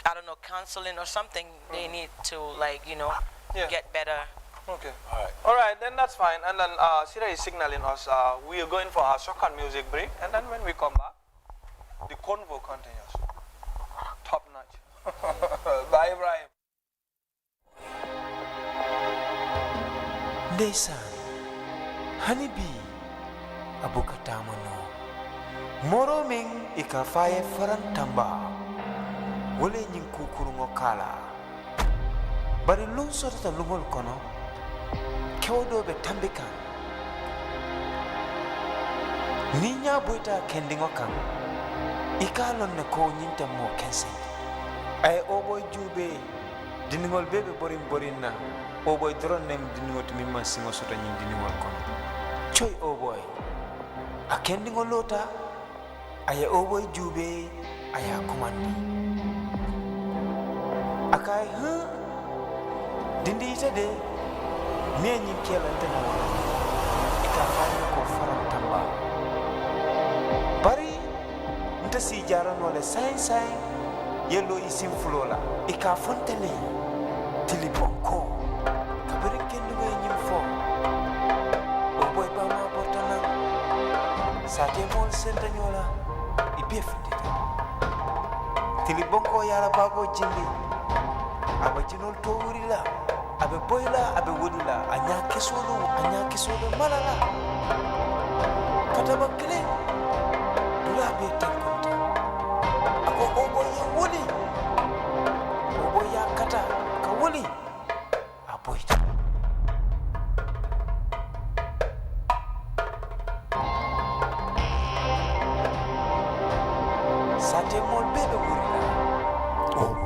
I don't know, counseling or something. They need to, like, you know, get better. Okay. All right, then that's fine. And then Sira is signaling us. We are going for our soccer music break. And then when we come back, the convo continues. Top notch. Bye, Ibrahim. Ndesan, honeybee, abukatamono. Moro ming ikafaye farantamba. Wole nyinku kurungo kala. Bari lun sotata lungol kono. Kewdo be tambikan. Ninya boita kendingo kan. Ikalon ne ko nyinta mo kense. Ay oboy jube. Diningol bebe borin na. Oboy dron nem diningol to mimma singo soto nyin diningol kono. Choy oboy. A kendingo lota. Aya oboy jube. Aya komandi. Akai Dindi ita de menyin kelanta na ika fani ko faram tamba bari nta si jaran wala sai yelo isim flola ika fontele tilibonko kabere kendu nyim fo o boy ba ma portana sa te mol senta nyola ibefndita tilibonko yala bago jindi abajinol to wurila abe boyla abe wodila anya kesolo malala kataba kile dula be tankunta ako obo ya woli obo ya kata ka woli aboyta sate mol bebe wurila obo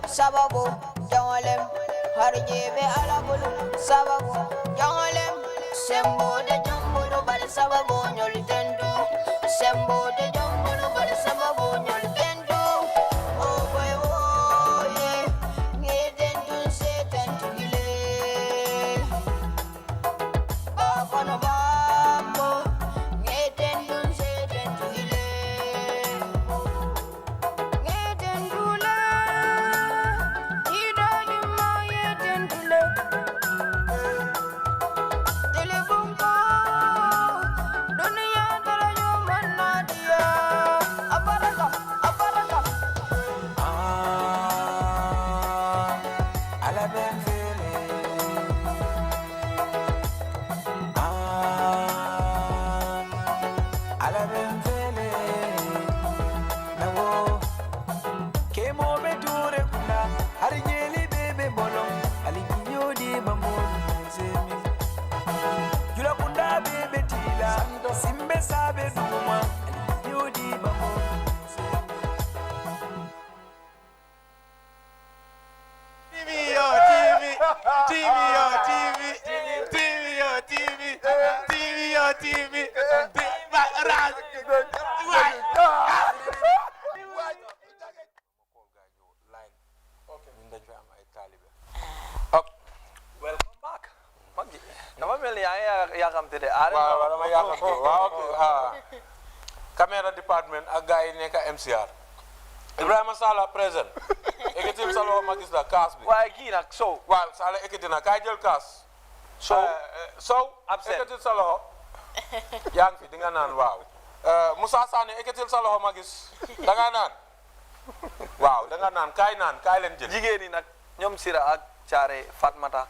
sababu jangolem harjebe alabulu sababu jangolem sembo de jambulu bal sababu nyol tendu sembo de jambulu bal sababu nyol tendu oh boy oh yeah ngeden dun setan tugile kono bambo ngeden dun setan tugile ngeden dula Camera department ak gaay nek MCR Ibrahima Sala present eketil salo magis la kaas bi waaye kii nag Sow waaw Sala eketina kay jël kaas Sow absent eketil salo yaa ngi fi di nga naan waaw Moussa Sané eketil salo magis da nga naan waaw da nga naan kay leen jël jigéen ñi nag ñoom Sira ak Caare Fatmata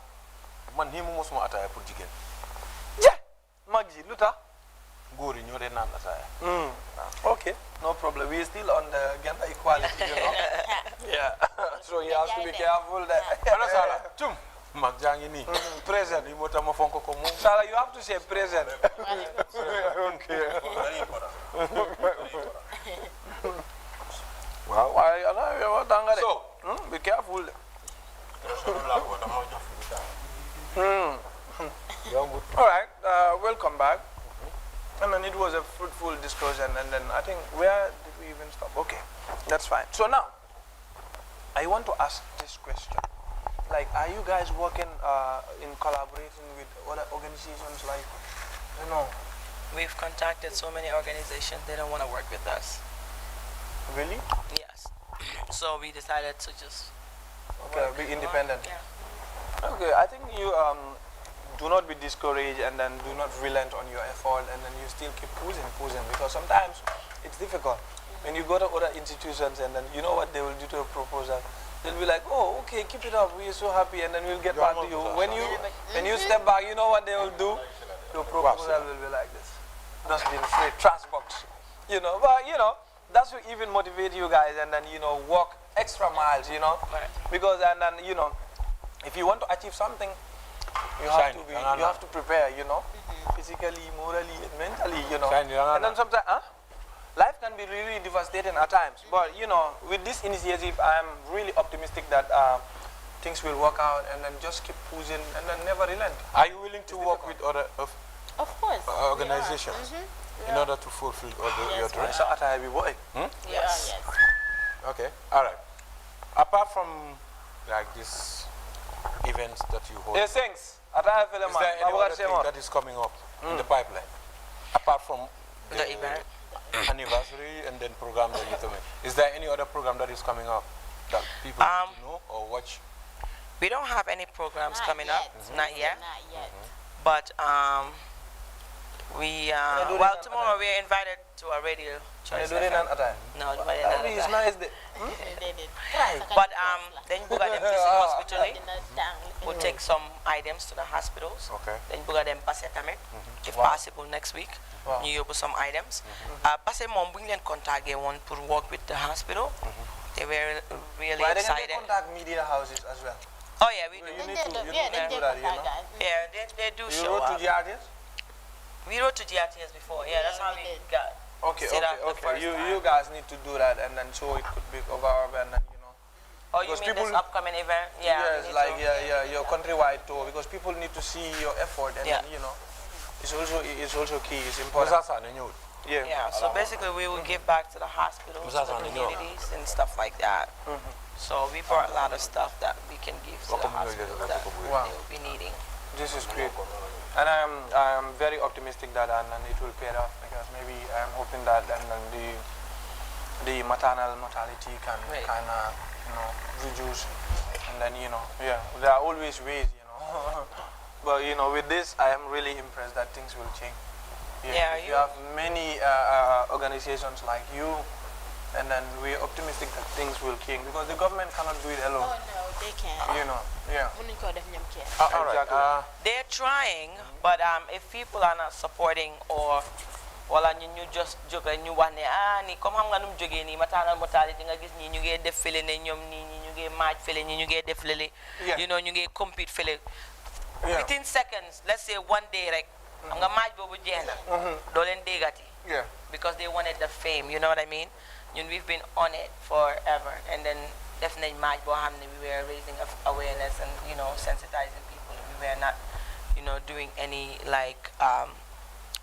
man nii mu mosuma ataaya pour jigéen Magji, luta? góor yi ñoo dee naan ataaya. Okay, no problem. We're still on the gender equality, you know. Yeah. So you have to be careful that. Ana Sala cum mag jaa ngi nii. Present. lii moo tax ma fonk ko moom. Sala, you have to say present. Okay. Wow. Why? So, be careful. All right. Welcome back. And then it was a fruitful discussion. And then I think where did we even stop? Okay, that's fine. So now, I want to ask this question. Like, are you guys working in collaborating with other organizations like, you know? We've contacted so many organizations, they don't want to work with us. Really? Yes. So we decided to just Okay, be independent. Yeah. Okay, I think you do not be discouraged and then do not relent on your effort and then you still keep pushing because sometimes it's difficult. When you go to other institutions and then you know what they will do to a proposal, they'll be like, oh, okay, keep it up, we're so happy, and then we'll get back to you. When you step back, you know what they will do? Your proposal will be like this. Dustbin free, trash box. You know, but you know, that should even motivate you guys and then, you know, walk extra miles, you know. Because and then, you know, if you want to achieve something, you have to prepare, you know, physically, morally, and mentally, you know. And then sometimes, life can be really devastating at times. But, you know, with this initiative, I'm really optimistic that things will work out and then just keep pushing and then never relent. Are you willing to work with other Of course. organizations in order to fulfill all your dreams? So, boy. Yes. Okay, all right. Apart from like these events that you hold, Yes, thanks. is there any other thing that is coming up in the pipeline? Apart from The event. anniversary and then program that you told me. Is there any other program that is coming up that people need to know or watch? We don't have any programs coming up, not yet. Not yet. But well, tomorrow we are invited to a radio choice. Do it FM. at time. No, It's nice. but then we got them visit hospital. We'll take some items to the hospitals. Okay. Then we got them pass it if possible next week. You put some items. Pass it mom bring them contact one to work with the hospital. They were really excited. They contact media houses as well. Oh yeah, we do. You need to do They that, you know. Yeah, they do You show wrote up. to GRTs? We wrote to GRTS before. Yeah, that's how we got. Okay, set up the okay. first You time. guys need to do that and then so it could be over and then, you know. Oh, you Because mean this people- upcoming event? Yeah. Yes, we need like to- your countrywide tour because people need to see your effort and Yeah. then, you know, it's also key. It's important. Yeah. Yeah, so basically we will give back to the hospitals, to the communities and stuff like that. So we brought a lot of stuff that we can give to the hospitals that Wow. they will be needing. This is great. And I'm very optimistic that and it will pay off because maybe I'm hoping that and then the maternal mortality can kind of, you know, reduce and then, you know, yeah, there are always ways, you know. But, you know, with this, I am really impressed that things will change. Yeah, you have many organizations like you, and then we're optimistic that things will change because the government cannot do it alone. Oh no, they can't. You know, yeah. All right. They're trying, but if people are not supporting or wala ñu just jóge ñu wax ne ni comme xam nga num jógee nii maternal mortality nga gis ñi ñu ngi def fële ne ñoom nii ñi ñu ngi maaj fële ñi ñu ngi def lële you know ñu ngi compete fële within seconds let's say one day rek xam nga maaj boobu jeex na doo leen déggati because they wanted the fame, you know what I mean? We've been on it forever, and then definitely we were raising awareness and, you know, sensitizing people. We were not, you know, doing any like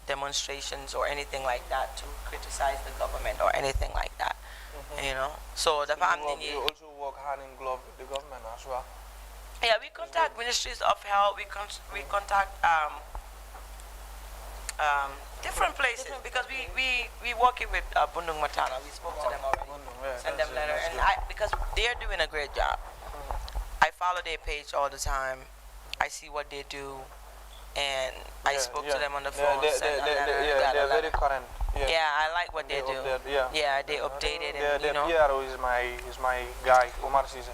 demonstrations or anything like that to criticize the government or anything like that, you know. So the family. You also work hand in glove with the government as well. Yeah, we contact ministries of health. We contact different places because we working with Bundung Matana. We spoke to them already. Send them letter, and because they're doing a great job. I follow their page all the time. I see what they do, and I spoke to them on the phone. They're very current. Yeah, I like what they do. Yeah, they updated and you know. PRO is my guy, Omar Cisse.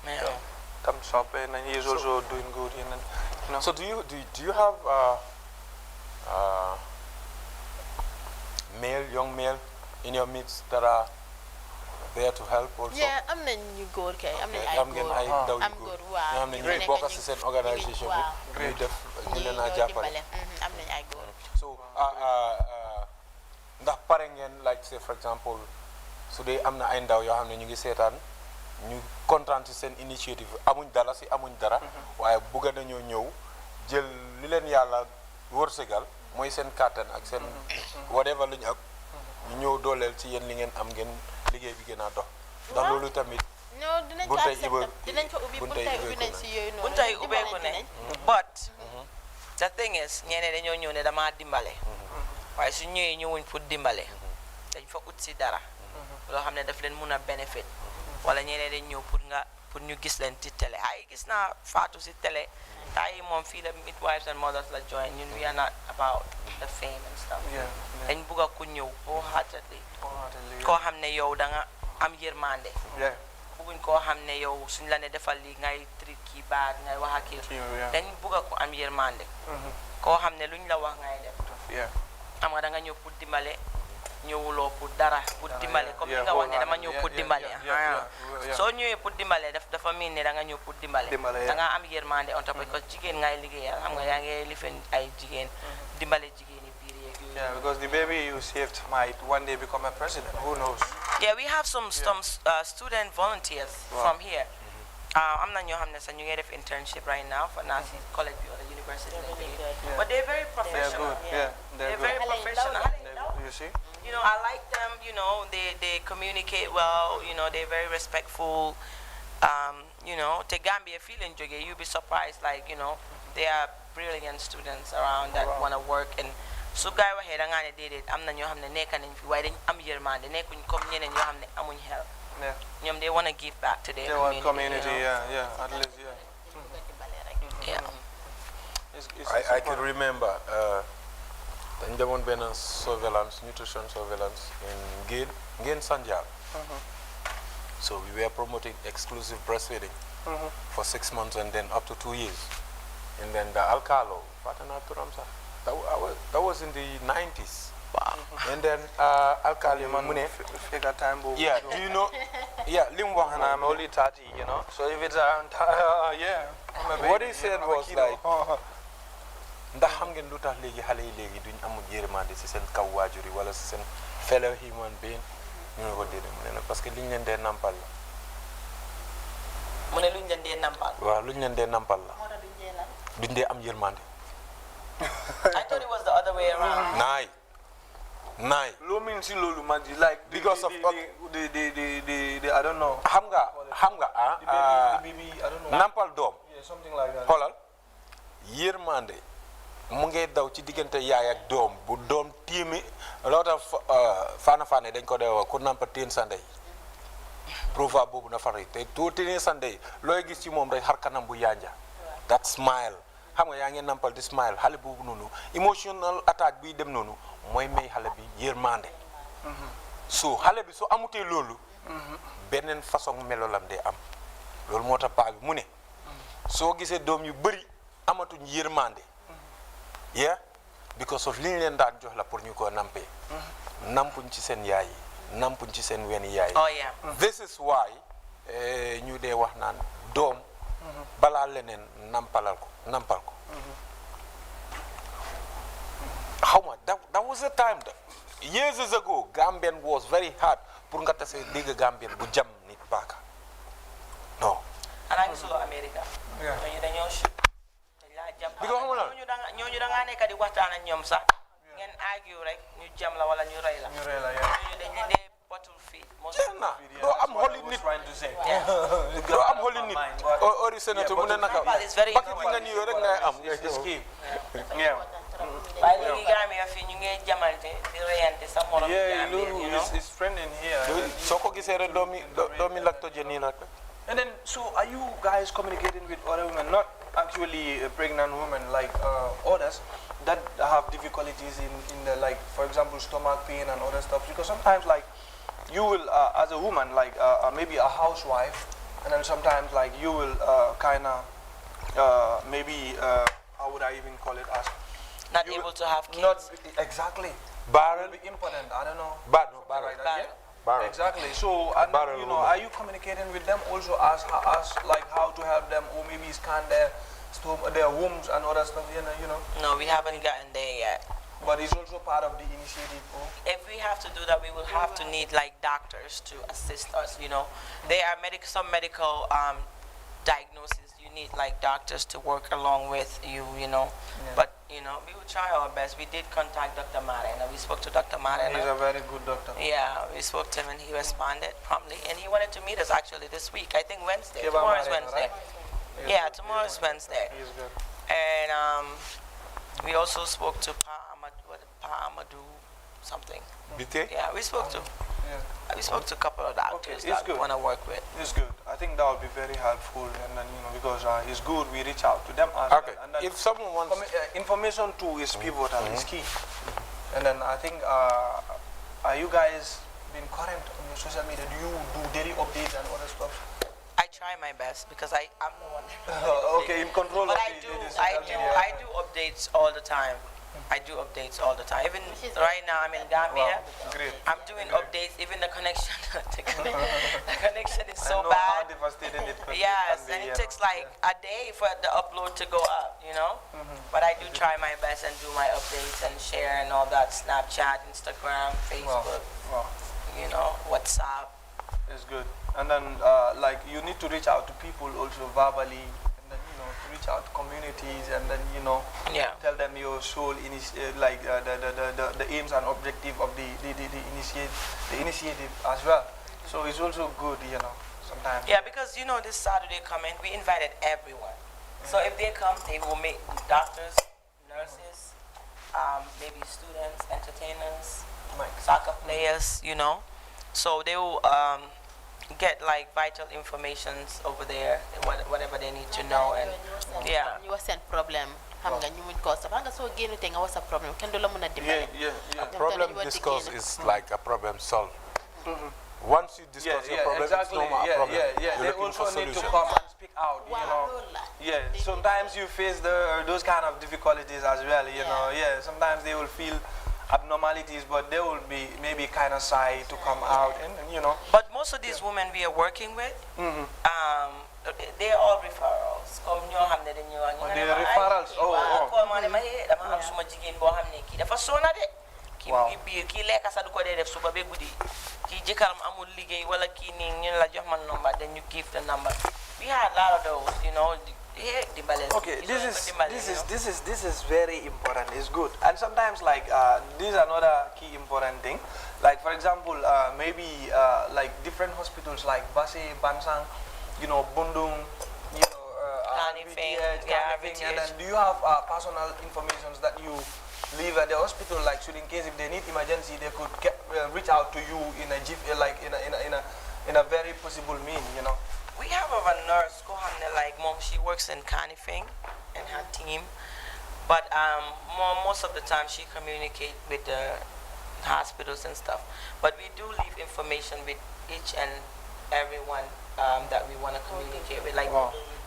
Yeah. Thumbs up, and he is also doing good. And you know. So do you have young male in your midst that are there to help also. Yeah, am nañ ñu góor kay am nañ ay am ngeen ay ndaw yu am góor góor waaw ñoo xam ne ñu ngi bokk ci seen organisation bi ñuy def ñu leen a jàppale am nañ ay góor so ndax pare ngeen like say for example su dee am na ay ndaw yoo xam ne ñu ngi seetaan ñu kontaan ci seen initiative amuñ dara si amuñ dara waaye bugga nañoo ñëw jël li leen yàlla wërsëgal mooy seen kàttan ak seen whatever lu ñu am ñu ñëw dooleel ci yéen li ngeen am ngeen liggéey bi gën a dox ndax loolu tamit non dinañ ko accepté dinañ ko ubbi buntay ubbi nañ si yooyu noonu buntay ubbeeku ne but the thing is ñeneen dañoo ñëw ne dama dimbale waaye su ñëwee ñëwuñ pour dimbale dañ fa ut si dara loo xam ne daf leen mun a benefit wala ñeneen dañ ñëw pour ñu gis leen ci télé ay gis naa Fatou si télé tay moom fii la midwives and mothers la join ñun we are not about the fame and stuff dañ bugg a ku ñëw wholeheartedly koo xam ne yow da nga am yërmande bugguñ koo xam ne yow suñ la ne defal lii ngay treat kii baat ngay wax ak kii dañ bugg a ku am yërmande koo xam ne luñ la wax ngay def xam nga da nga ñëw pour dimbale ñëwuloo pour dara pour dimbale comme ni nga wax ne dama ñëw pour dimbale soo ñëwee pour dimbale dafa miin ne da nga ñëw pour dimbale da nga am yërmande on top parce que jigéen ngay liggéeyal xam nga yaa ngi lifen ay jigéen dimbale jigéen yi biir yeeg yooyu because the baby you saved might one day become a president, who knows. Yeah, we have some student volunteers from here. I'm not ñoo xam ne sax ñu ngi def internship right now for Nasi College or the university. But they're very professional. They're very professional. You see? You know, I like them, you know, they communicate well, you know, they're very respectful. You know, te Gambia feeling joge, you'll be surprised, like, you know, they are brilliant students around that want to work. And so guy waxe da nga ne dedet am na ñoo xam ne nekk nañ fi waaye dañ am yërmande nekkuñ comme ñeneen ñoo xam ne amuñ help. Ñoom they want to give back to their community. You know? At least, I can remember dañ demoon benn nutrition surveillance in Ngeen Sanjal. So we were promoting exclusive breastfeeding for 6 months and then up to 2 years. And then the Alcalo, that was in the 90s. Wow. And then Alcali Mune. Yeah, do you know? Yeah, Limwa. And I'm only 30, you know. So if it's what he said was like, ndax xam ngeen lu tax léegi xale yi léegi duñ amul yërmande si seen kaw waajur yi wala si seen fellow human being ñu ne ko déedéet mu ne nag parce que liñ leen dee nampal la. mu ne luñ leen dee nampal. waaw luñ leen dee nampal la. duñ dee am yërmande. I thought it was the other way around. Naay. Lo means lolu man like because of the I don't know. xam nga the baby I don't know. nampal doom. Yeah, something like that. Xoolal yërmande mu ngi daw ci diggante yaay ak doom bu doom tiimi loo tax faana dañ ko dee wax ku nampa teen sa ndey proverbe boobu na fari te too teenee sa ndey looy gis ci moom rek xar kanam bu yanja that smile xam nga yaa ngi nampal di smile xale boobu noonu emotional attaque bi dem noonu mooy may xale bi yërmande so xale bi su amutee loolu beneen façon melolam dee am loolu moo tax paa bi mu ne soo gisee doom yu bëri amatuñ yërmande yeah because of li ñu leen daan jox la pour ñu ko nampee nampuñ ci seen yaay yi nampuñ ci seen wen yaay yi this is why ñu dee wax naan doom balaa leneen nampal ko xaw ma that was a time years ago Gambian was very hard pour nga tase dégg Gambian bu jam nit paaka non xanaa gisuloo America ñooñu dañoo ñooñu da ngaa nekk di waxtaan ak ñoom sax ngeen argue rek ñu jam la wala ñu rey la ñooñu dañ leen dee battlefield doo am xoli nit doo am xoli nit ori sénateur mu ne naka bakki bi nga niyoo rek ngay am waaye léegi Gambia fii ñu ngi jamante di reyante sa morom is trending here soo ko gisee rek doomi lactogène la. And then, so are you guys communicating with other women, not actually pregnant women like others that have difficulties in the, like, for example, stomach pain and other stuff? Because sometimes, like, you will, as a woman, like maybe a housewife, and then sometimes, like, you will kind of maybe, how would I even call it, as not able to have kids. Not exactly. Barrel. Will be important. I don't know. Barrel. Right, Barrel. Barrel. Exactly. So, and, Barrel you know, woman. are you communicating with them also as like how to help them, or maybe scan their wombs and other stuff? You know. No, we haven't gotten there yet. But it's also part of the initiative. Oh. If we have to do that, we will have to need like doctors to assist us. You know, there are some medical diagnoses. You need like doctors to work along with you. You know, but you know, we will try our best. We did contact Dr. Marena. We spoke to Dr. Marena. He's a very good doctor. Yeah, we spoke to him and he responded promptly. And he wanted to meet us actually this week. I think Wednesday. Keba Tomorrow is Marena, Wednesday. right? Yeah, tomorrow is Wednesday. He's good. And we also spoke to Pa Amadou something. Bite? Yeah, we spoke to. Yeah. We spoke to a couple of doctors that we want to work with. It's good. I think that would be very helpful, and then because it's good we reach out to them as Okay. well. And then If someone wants, information too is pivotal, is key. And then I think are you guys been current on your social media? Do you do daily updates and other stuff? I try my best because I'm the one. Okay, in control But of I the do social media. updates all the time. I do updates all the time. Even right now I'm in Gambia. Wow, great. I'm doing updates. Even the connection, the connection is so I know how bad. devastating it can be. Yes, and it takes like a day for the upload to go up, you know. But I do try my best and do my updates and share and all that. Snapchat, Instagram, Facebook, Wow. you know, WhatsApp. It's good. And then like you need to reach out to people also verbally, and then to reach out to communities, and then Yeah. tell them your sole the aims and objective of the initiative as well. So it's also good, sometimes. Yeah, because this Saturday coming, we invited everyone. So if they come, they will meet doctors, nurses, maybe students, entertainers, soccer players, So they will get like vital informations over there, whatever they need to know, and yeah. You was sent problem. Xam nga ñu muñ ko sa nga so génn te nga was a problem kenn du la mëna dimbale. a problem discussed is like a problem solved. Once you discuss your problem, it's no more a problem. They also need to come and speak out, Yeah, sometimes you face those kind of difficulties as well, sometimes they will feel abnormalities, but they will be maybe kind of shy to come out, and But most of these women we are working with, they are all referrals. Comme ñoo xam ne dañuy wax They are referrals. Ko ma ne ma dama am suma jigéen boo xam ne kii dafa sona de. Kii mu ngi biir kii lekk sa du ko dee def suba ba guddi. Kii jëkkëram amul liggéey wala kii nii ñu la jox ma number, then you give the number. We had a lot of those, Okay, this is very important. It's good, and sometimes like this is another key important thing. Like for example, maybe like different hospitals like Base, Bansang, Bundung, Campeh, Campeh, and then do you have personal information that you leave at the hospital, like should in case if they need emergency, they could reach out to you in a very possible mean, We have a nurse, like mom, she works in Campeh and her team, but most of the time she communicates with the hospitals and stuff. But we do leave information with each and everyone that we want to communicate with. Like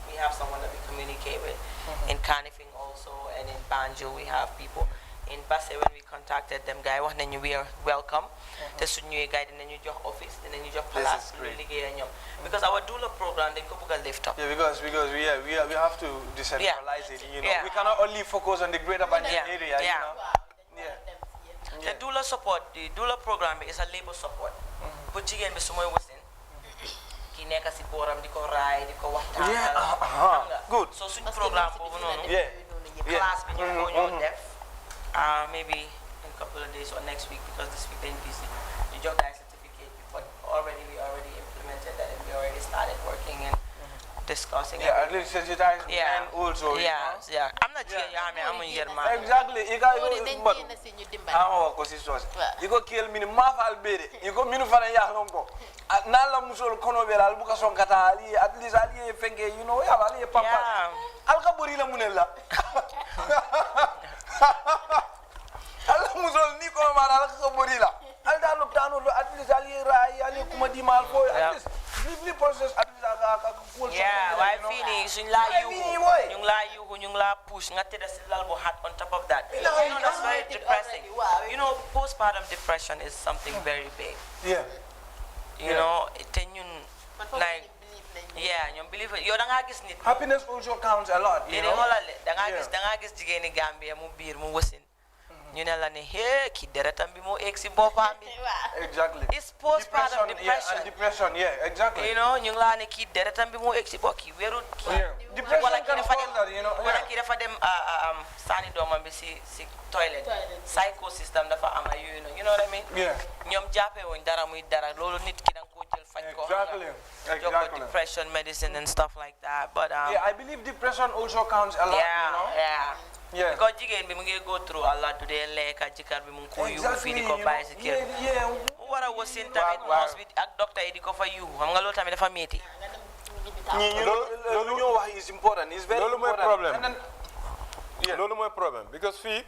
we have someone that we communicate with in Campeh also, and in Banjo we have people. In Basse, when we contacted them, guys, we are welcome. They should new guide in your office, and then you just plus because our doula program they go lift up. Yeah, because we have to decentralize it. We cannot only focus on the greater Banjul area. The doula support, the doula program is a labor support. But again, be someone was in. Kineka si boram di ko rai, di ko wahtan. Good. So soon program class be going def. Maybe in a couple of days or next week, because this week they're busy. The job guy certificate, but we already implemented that, and we already started working and discussing. At least sensitize and also. Yeah. I'm not here, I'm a year man. Exactly. You got you go kill me mafal bede. You go minu fana ya longo. Nala musol kono bela albuka son kata ali at least ali fenge ya ali pampa. Alka borila munella. Allah musol ni ko mara alka borila. Alda loptano at least ali rai ali kuma di mal ko at least briefly process at least yeah, why feeling suñ la yuhu ñu la yuhu ñu la push nga tëdd si lal bu hot on top of that. You know that's very depressing. You know postpartum depression is something very big. Yeah. You know te ñun like yeah ñoom believe yow da nga gis nit Happiness also counts a lot, you know. da nga gis jigéeni Gambia mu biir mu wasin ñu ne la ne hey ki deretam bi moo egg si boppam bi. Exactly. It's postpartum depression. Yeah, and depression, yeah, exactly. You know ñu ngi laa ne kii deretam bi moo egg si bopp kii wérut kii. Depression can cause that, you know. wala kii dafa dem sànni doomam bi si toilet. Psycho system dafa am ay yooyu noonu, you know what I mean? Yeah. ñoom jàppee wuñ dara muy dara loolu nit ki da nga koo jël faj ko. Exactly. Jox ko depression medicine and stuff like that, but yeah, I believe depression also counts a lot, you know. Yeah. Because jigéen bi mu ngi go through a lot du dee lekk ak jëkkër bi mu ngi ko yuuxu fii di ko bàyyi si kër mu war a wasin tamit moos bi ak docteur yi di ko fa yuuxu xam nga loolu tamit dafa métti. loolu ñoo wax is important, is very important. loolu mooy problème because fii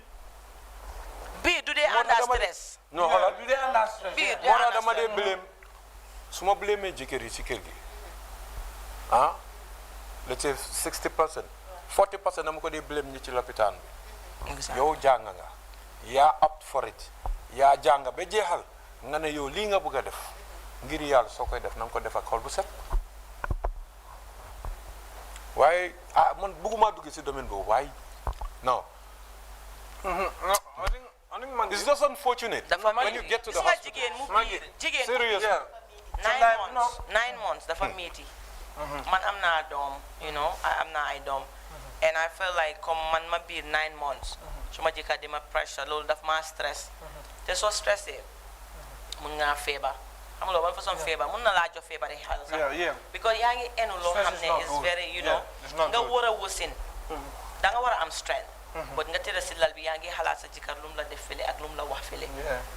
bii du dee ànd ak stress. non xoolal du dee ànd ak stress. bii du dee moo tax ànd ak dama dee stress. blame su ma blamee jëkkër yi ci kër gi let's say 60%. 40% dama ko dee blame ñi ci lopitaan bi yow jàng nga yaa opt for it yaa jàng ba jeexal nga ne yow lii nga bëgg a def ngir yàlla soo koy def na nga ko def ak xol bu set waaye man bëgguma dugg ci domaine boobu waaye non I think man it's just unfortunate when you get to the hospital jigéen mu biir jigéen seriously 9 months dafa métti man am naa doom you know am naa ay doom and I feel like comme man ma biir 9 months su ma jëkka di ma pressure loolu daf ma stress te soo stressé mun ngaa feebar xam nga ban façon feebar mun na laa jox feebar yi xel sax because yaa ngi enu loo xam ne is very you know nga war a wasin da nga war a am strength but nga tëdd si lal bi yaa ngi xalaat sa jëkkër lu mu la def fële ak lu mu la wax fële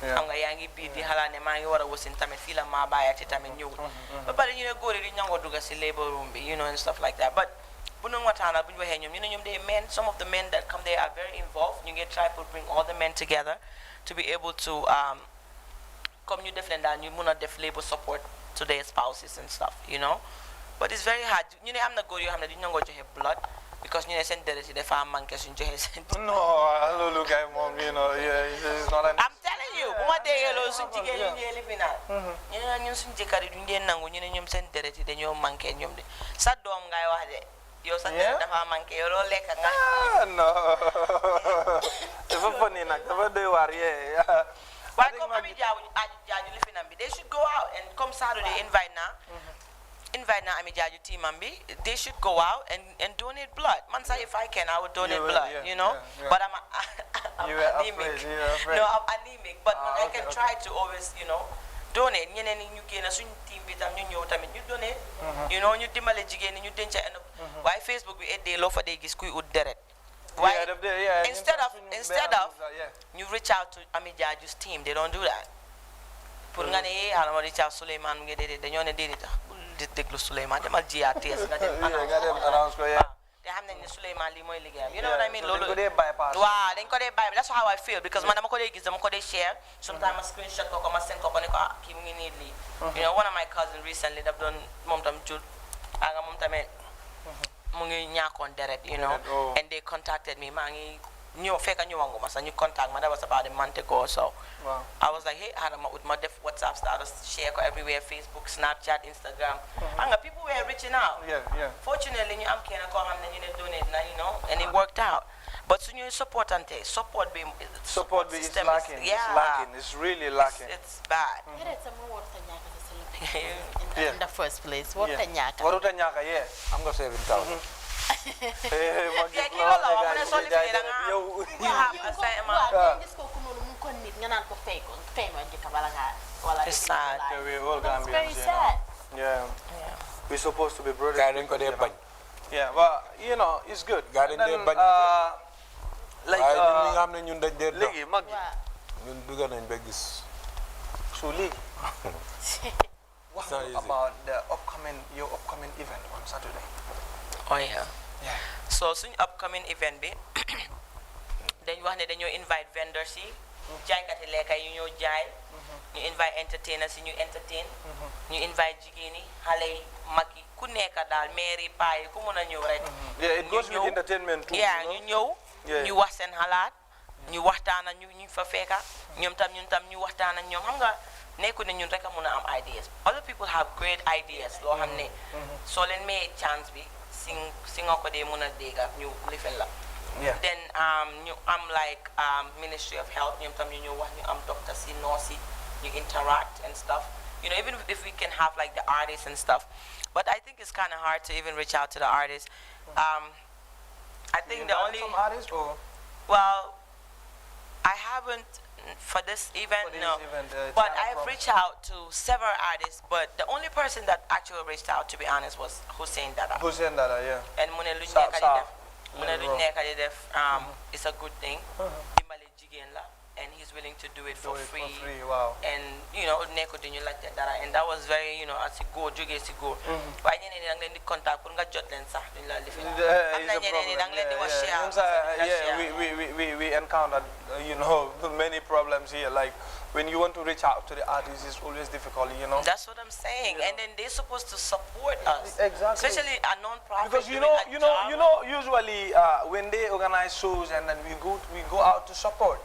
xam nga yaa ngi biir di xalaat ne maa ngi war a wasin tamit fii la maa bàyyati tamit ñëwul ba pare ñu ne góor yi di ñangoo dugga si labor room bi you know and stuff like that but bu ñu waxtaanal bu ñu waxee ñoom ñu ne ñoom they men some of the men that come there are very involved ñu ngi try to bring all the men together to be able to comme ñu def leen daal ñu mun a def labor support to their spouses and stuff you know but it's very hard ñu ne am na góor yoo xam ne duñu nangoo joxe blood because ñu ne seen deret yi dafa manqué suñu joxe seen no loolu kay moom you know it's not an I'm telling you bu ma déggee loolu suñu jigéen ñu dee li fi naan ñu ne ñun suñu jëkkër yi duñu dee nangu ñu ne ñoom seen deret yi dañoo manqué ñoom de sa doom ngay wax de yow sa deret dafa manqué yow loolu lekk nga no dafa funny nag dafa doy waar waaye comme Ami Jaaju li fi nam bi they should go out and come Saturday invite na Ami Jaaju teamam bi they should go out and donate blood man sax if I can I would donate blood you know but I'm anemic no I'm anemic but I can try to always you know donate ñeneen ñi ñu génn suñu team bi tam ñu ñëw tamit ñu donate you know ñu dimbale jigéen ñi ñu denca waaye Facebook bi aidé loo fa dee gis kuy ut deret waaye instead of you reach out to Ami Jaju's team they don't do that pour nga ne xaaral ma reach out Souleymane mu ngi déedéet dañoo ne déedéet bul di déglu Souleymane demal GRTS nga dem announce ko te xam nañ ne Souleymane lii mooy liggéeyam you know what I mean loolu waaw dañ ko dee bypass that's how I feel because man dama ko dee gis dama ko dee share sometimes ma screenshot ko ma send ko ne ko kii mu ngi need lii you know one of my cousins recently daf doon moom tam jur nga moom tamit mu ngi ñàkkoon deret you know and they contacted me maa ngi ñëw fekk ñëwanguma sax ñu contact ma that was about a month ago so I was like hey xaaral ma ut ma def WhatsApp status share ko everywhere Facebook Snapchat Instagram nga people were reaching out fortunately ñu am kenn koo xam ne ñu ne donate na you know and it worked out but suñuy supportante support bi is lacking it's really lacking it's bad in the first place waruta ñàkk am nga 7,000 gis ko ku noonu mu ko nit nga naan ko fay ma jëkka bala nga wala it's sad it's very sad we're supposed to be brothers gaa dañ ko dee bañ but you know it's good gaa dañ dee bañ like waaye ñun ñi nga xam ne ñun dañ dee léegi mag yi ñun dugga nañ ba gis so léegi what about your upcoming event on Saturday oh yeah so suñ upcoming event bi dañ wax ne dañoo invite vendors yi jaaykati lekka yu ñëw jaay ñu invite entertainers yi ñu entertain ñu invite jigéen yi xale yi mag yi ku nekk daal mairie paa yi ku mën a ñëw rek yeah, it goes with entertainment too. yeah ñu ñëw ñu wax seen xalaat ñu waxtaan ak ñu fa fekka ñun tam ñu waxtaan ak ñoom xam nga nekku ne ñun rek a mën a am ideas other people have great ideas loo xam ne soo leen mayee chance bi si nga ko dee mën a dégga ñu lifin la then ñu am like Ministry of Health ñoom tam ñu wax ñu am doctor si nurse yi ñu interact and stuff you know even if we can have like the artists and stuff but I think it's kind of hard to even reach out to the artists I think the only some artists or well I haven't for this event, but I've reached out to several artists, but the only person that actually reached out, to be honest, was Hussein Dada. Hussein Dada, yeah. And Mune Def, it's a good thing. And he's willing to do it for free. Wow. And you know, Neko dinyo like that, and that was very, you know, as you go, juge as you go. Why you need to contact? Kunga jotlen sa, we encountered, you know, many problems here. Like when you want to reach out to the artists, it's always difficult, you know. That's what I'm saying. And then they're supposed to support us, exactly. especially a non-profit. Because you know, usually when they organize shows and then we go out to support.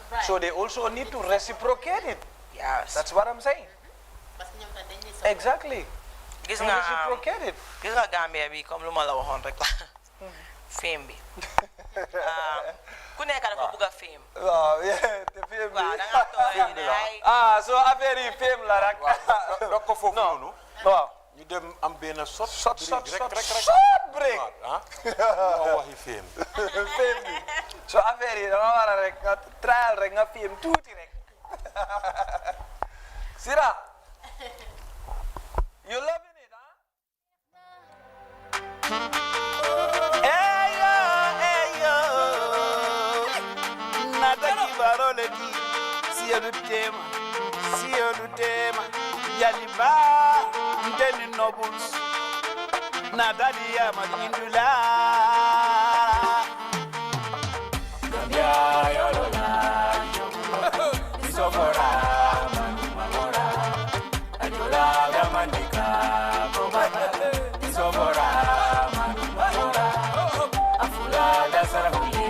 Right. So they also need to reciprocate it. Yes. That's what I'm saying. Exactly. Reciprocate it. This is Gambia bi comme luma la waxon rek la. Fame bi. Ku nekk dafa bëgg fame. Waaw, yeah, the fame bi. Waaw, da nga toy so affaire yi fame la rek. Dok ko fofu nonu. Waaw. ñu dem am benn short break nga waxi fame bi so affaire yi dama war a rek nga trial rek nga fame tuuti rek Sira you loving it Eyo nata kibarole di siyo du tema Yaliba Ndeni Nobles Nadalia Madindula Gambia Yolola Isofora Mamora Ajola Yamandika Isofora Mamora Afula Dasarahuye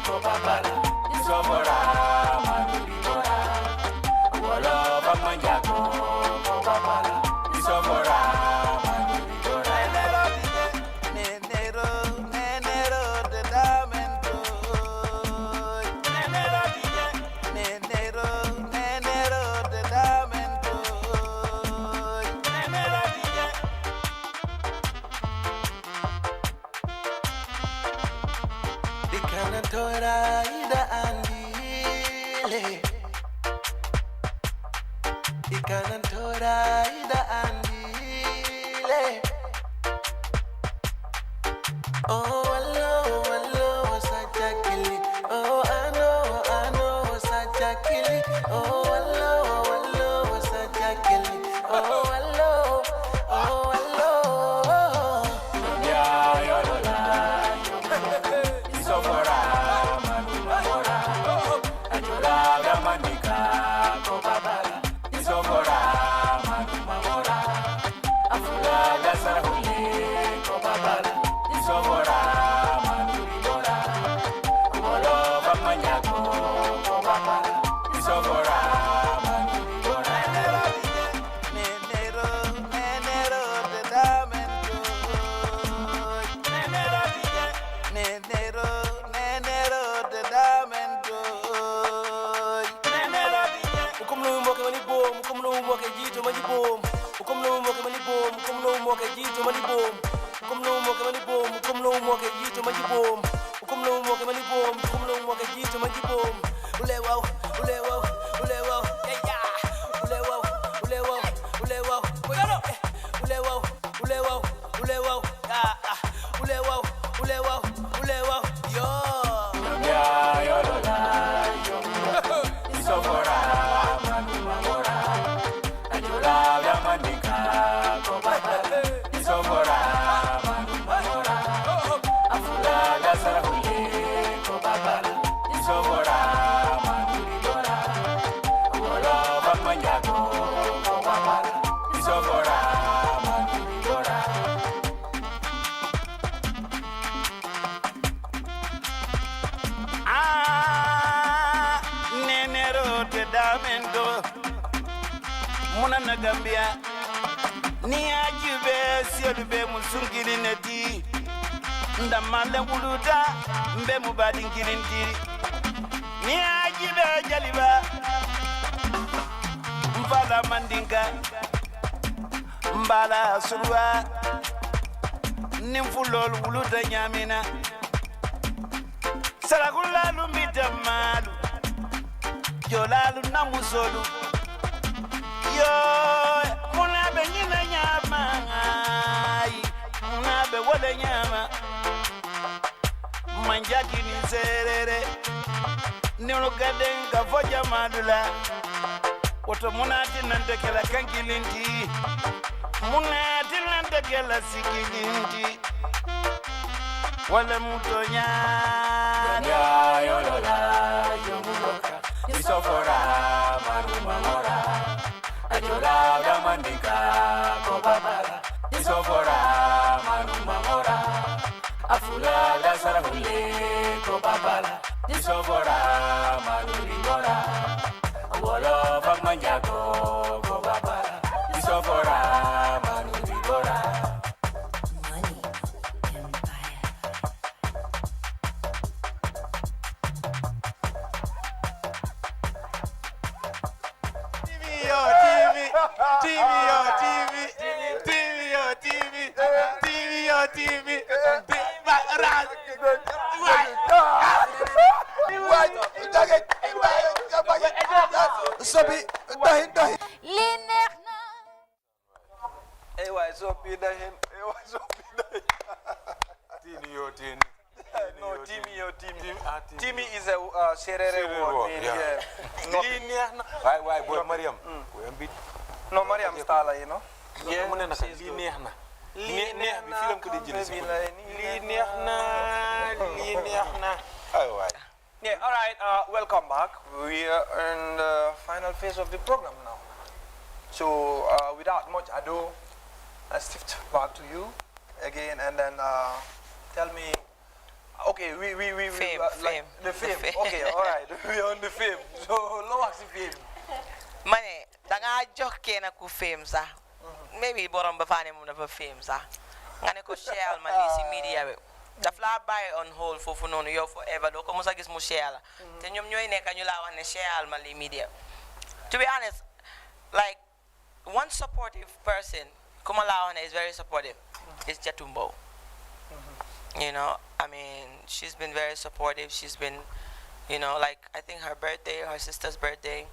Kopapala Isofora Mamora Wala Bamanjako Kopapala Isofora muna na Gambia ni ajube siolube musungili neti ndamale wuluta mbe mubadin kilintiri ni ajube jaliba mbala mandinka mbala surwa nimfulol wuluta nyamina sarakulalu mbitamalu jolalu namusolu yo munabe nyina nyama munabe wole nyama manjaki ni serere nilugaden ka foja madula woto munati nantekela kankilinti munati nantekela sikilinti wala mutonya yolola yomuloka isofora marumamora ajola damandika kobabara isofora marumamora afula la sarahule kobabara isofora marumimora wolo famanyako kobabara isofora marumimora. Timi is a serere word. Why, boy, Mariam? No, Mariam Stala, you know. Yeah, yeah, all right, welcome back. We are in the final phase of the program now. So, without much ado, I shift back to you again and then tell me. Okay, we Fame, like the fame. Okay, all right, we are on the fame. So, lower the fame. Mane, danga jokke na ku fame sa. Maybe borom bafane mo na ba fame sa. Ngane ko share malisi media we. The fly by on hold for no yo forever do ko mo sa gis mo share la. Te ñom ñoy nek ñu la wax ne share mali media. To be honest, like one supportive person, kuma la wax is very supportive. Is Jatumbo. You know, I mean, she's been very supportive. She's been, you know, like I think her birthday, her sister's birthday,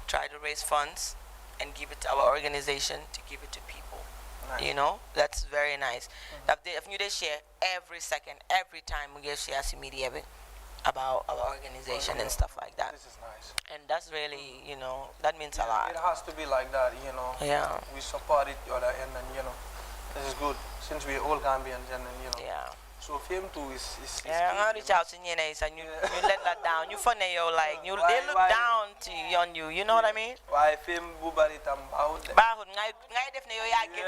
try to raise funds and give it to our organization to give it to people. Nice. You know, that's very nice. If you share every second, every time we get share media about our organization and stuff like that. This is nice. And that's really, you know, that means a lot. It has to be like that, you know. Yeah. We support each other and then, you know, this is good since we're all Gambians and then, you know. Yeah. So fame too is yeah, I'm gonna reach out to you and you let that down. You funny, yo, like you they look down to on you. You know what I mean? Why fame bubari tam out? Bahud, ngai defne yo ya get.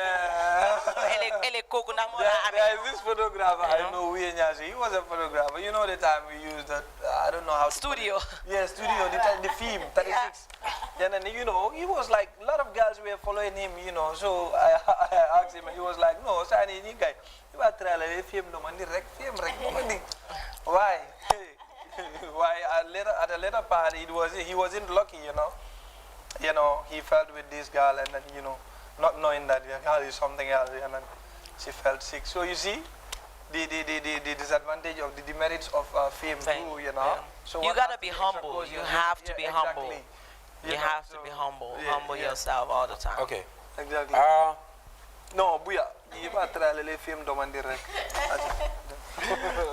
Ele koko na mo na. There is this photographer. I know we he was a photographer. You know the time we used that. I don't know how. Studio. Yeah, studio. The film 36. Yeah. And then you know he was like a lot of girls were following him. You know, so I asked him. He was like, no, Sani, you guy. You are trying to film no money, film no money. Why? Why? At a later part, he wasn't lucky, you know. You know, he felt with this girl, and then you know, not knowing that the girl is something else, and then she felt sick. So you see, the disadvantage of the demerits of fame too, you know. Yeah. So you gotta be humble. You have to be humble. Exactly. You have to be humble. Humble yourself all the time. Okay. Exactly. No, buya.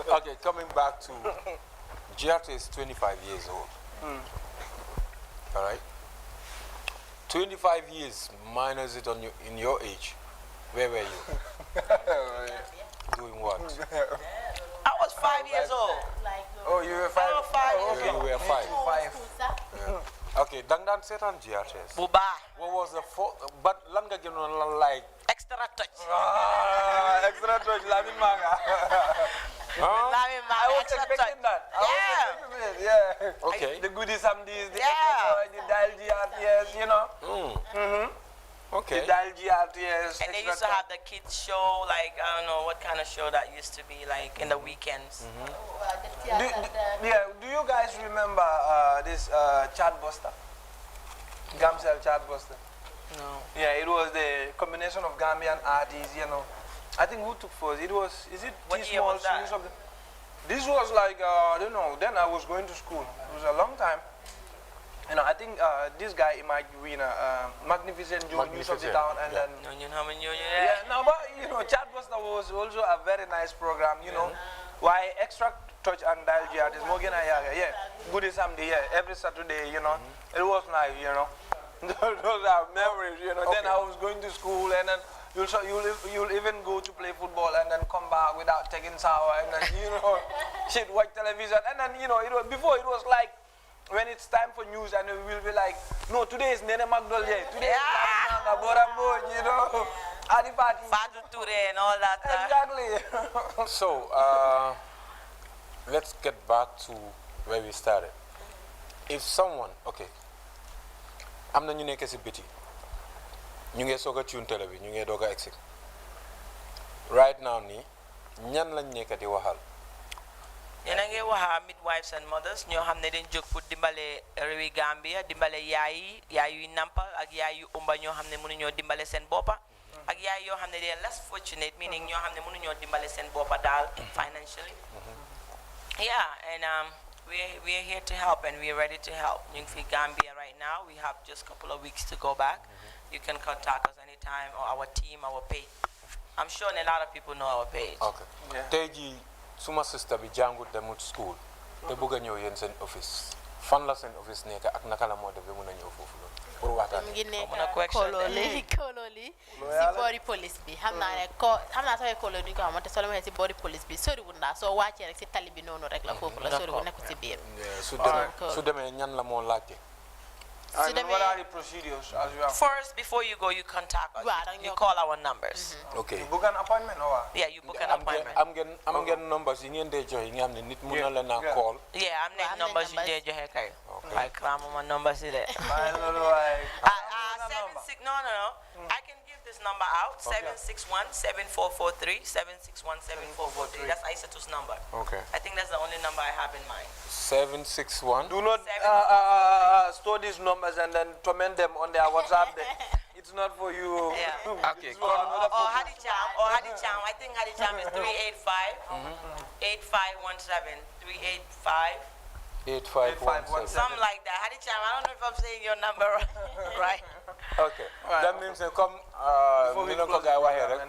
Okay, coming back to Grts is 25 years old. All right. 25 years minus it on in your age. Where were you? Doing what? I was 5 years old. Oh, you were 5? I was 5 years You old. were 5. Yeah. Okay, dan set on Grts. Buba. What was the but langa gino like Extra touch. Extra touch, Lamin Manga. Lamin Manga. I was Extra expecting touch. that. Yeah. Okay. The goodies, some these, the Yeah. the dial GRTS, you know. Okay. The Dial GRTS. And they used to have the kids show, like, I don't know what kind of show that used to be, like, in the weekends. Do you guys remember this Chartbuster? Gamcel Chartbuster? No. Yeah, it was the combination of Gambian artists, you know. I think who took first? It was, is it What T year was Small that? Series of the, this was like, I don't know, then I was going to school. It was a long time. You know, I think this guy, Magnificent Joe, News of the Town, and then... Yeah, no, but, you know, Chartbuster was also a very nice program, you know. Why Extract Touch and Dial GRT is more yeah. Good Sunday, yeah, every Saturday, you know. It was nice, you know. Those are memories, you know. Okay. Then I was going to school, and then you'll even go to play football and then come back without taking shower, and then, you know, watch television. And then, you know, before it was like, when it's time for news, and we'll be like, no, today is Nene Magdol Day, today is Manga Borambo, you know, Adi Party. Fatu Ture and all that. Exactly. So, let's get back to where we started. If someone, okay, am na ñu nekk ci biti ñu ngi soog a tune télé bi ñu ngi doog a egsi right now nii ñan lañ nekk di waxal. yéen a ngi wax midwives and mothers ñoo xam ne dañ jóg pour dimbale réewi Gambia dimbale yaay yuy nampal ak yaay yu ëmba ñoo xam ne mënuñoo dimbale seen boppa ak yaay yoo xam ne they are less fortunate meaning ñoo xam ne mënuñoo dimbale seen boppa daal financially. Yeah, and we are here to help and we are ready to help. Ñu ngi fi Gambia right now. We have just a couple of weeks to go back. You can contact us anytime or our team, our page. I'm sure a lot of people know our page. Okay. Tey jii suma sister bi jàngut demut school te bëgg a ñëw yéen seen office fan la seen office nekk ak naka la moo def ba mën a ñëw foofu loolu pour waxtaan. mu ngi nekk correction kololi si boori police bi xam naa ne sooy kololi duñ ko xamante soo la waxee si boori police bi soriwul ndaa soo wàccee rek si tali bi noonu rek la foofu la soriwul nekku si biir su demee ñan la moo laajte. And what are the procedures as well? First, before you go, you contact us. You call our numbers. Okay. You book an appointment or what? Yeah, you book an appointment. am ngeen numbers yi ngeen dee joxe yi nga xam ne nit mun na leen a call. Yeah, I'm named numbers you did your hair. I cram my numbers in there. 76. No. I can give this number out. 761-7443. 761-7443. That's Aisatu's number. Okay. I think that's the only number I have in mind. 761. Do not store these numbers and then torment them on their WhatsApp. It's not for you. Yeah. Okay. Or Hadicham. I think Hadicham is 385-8517. 8517. Something like that. Hadicham, I don't know if I'm saying your number right. Okay. That means comme ni la ko gaay waxee rek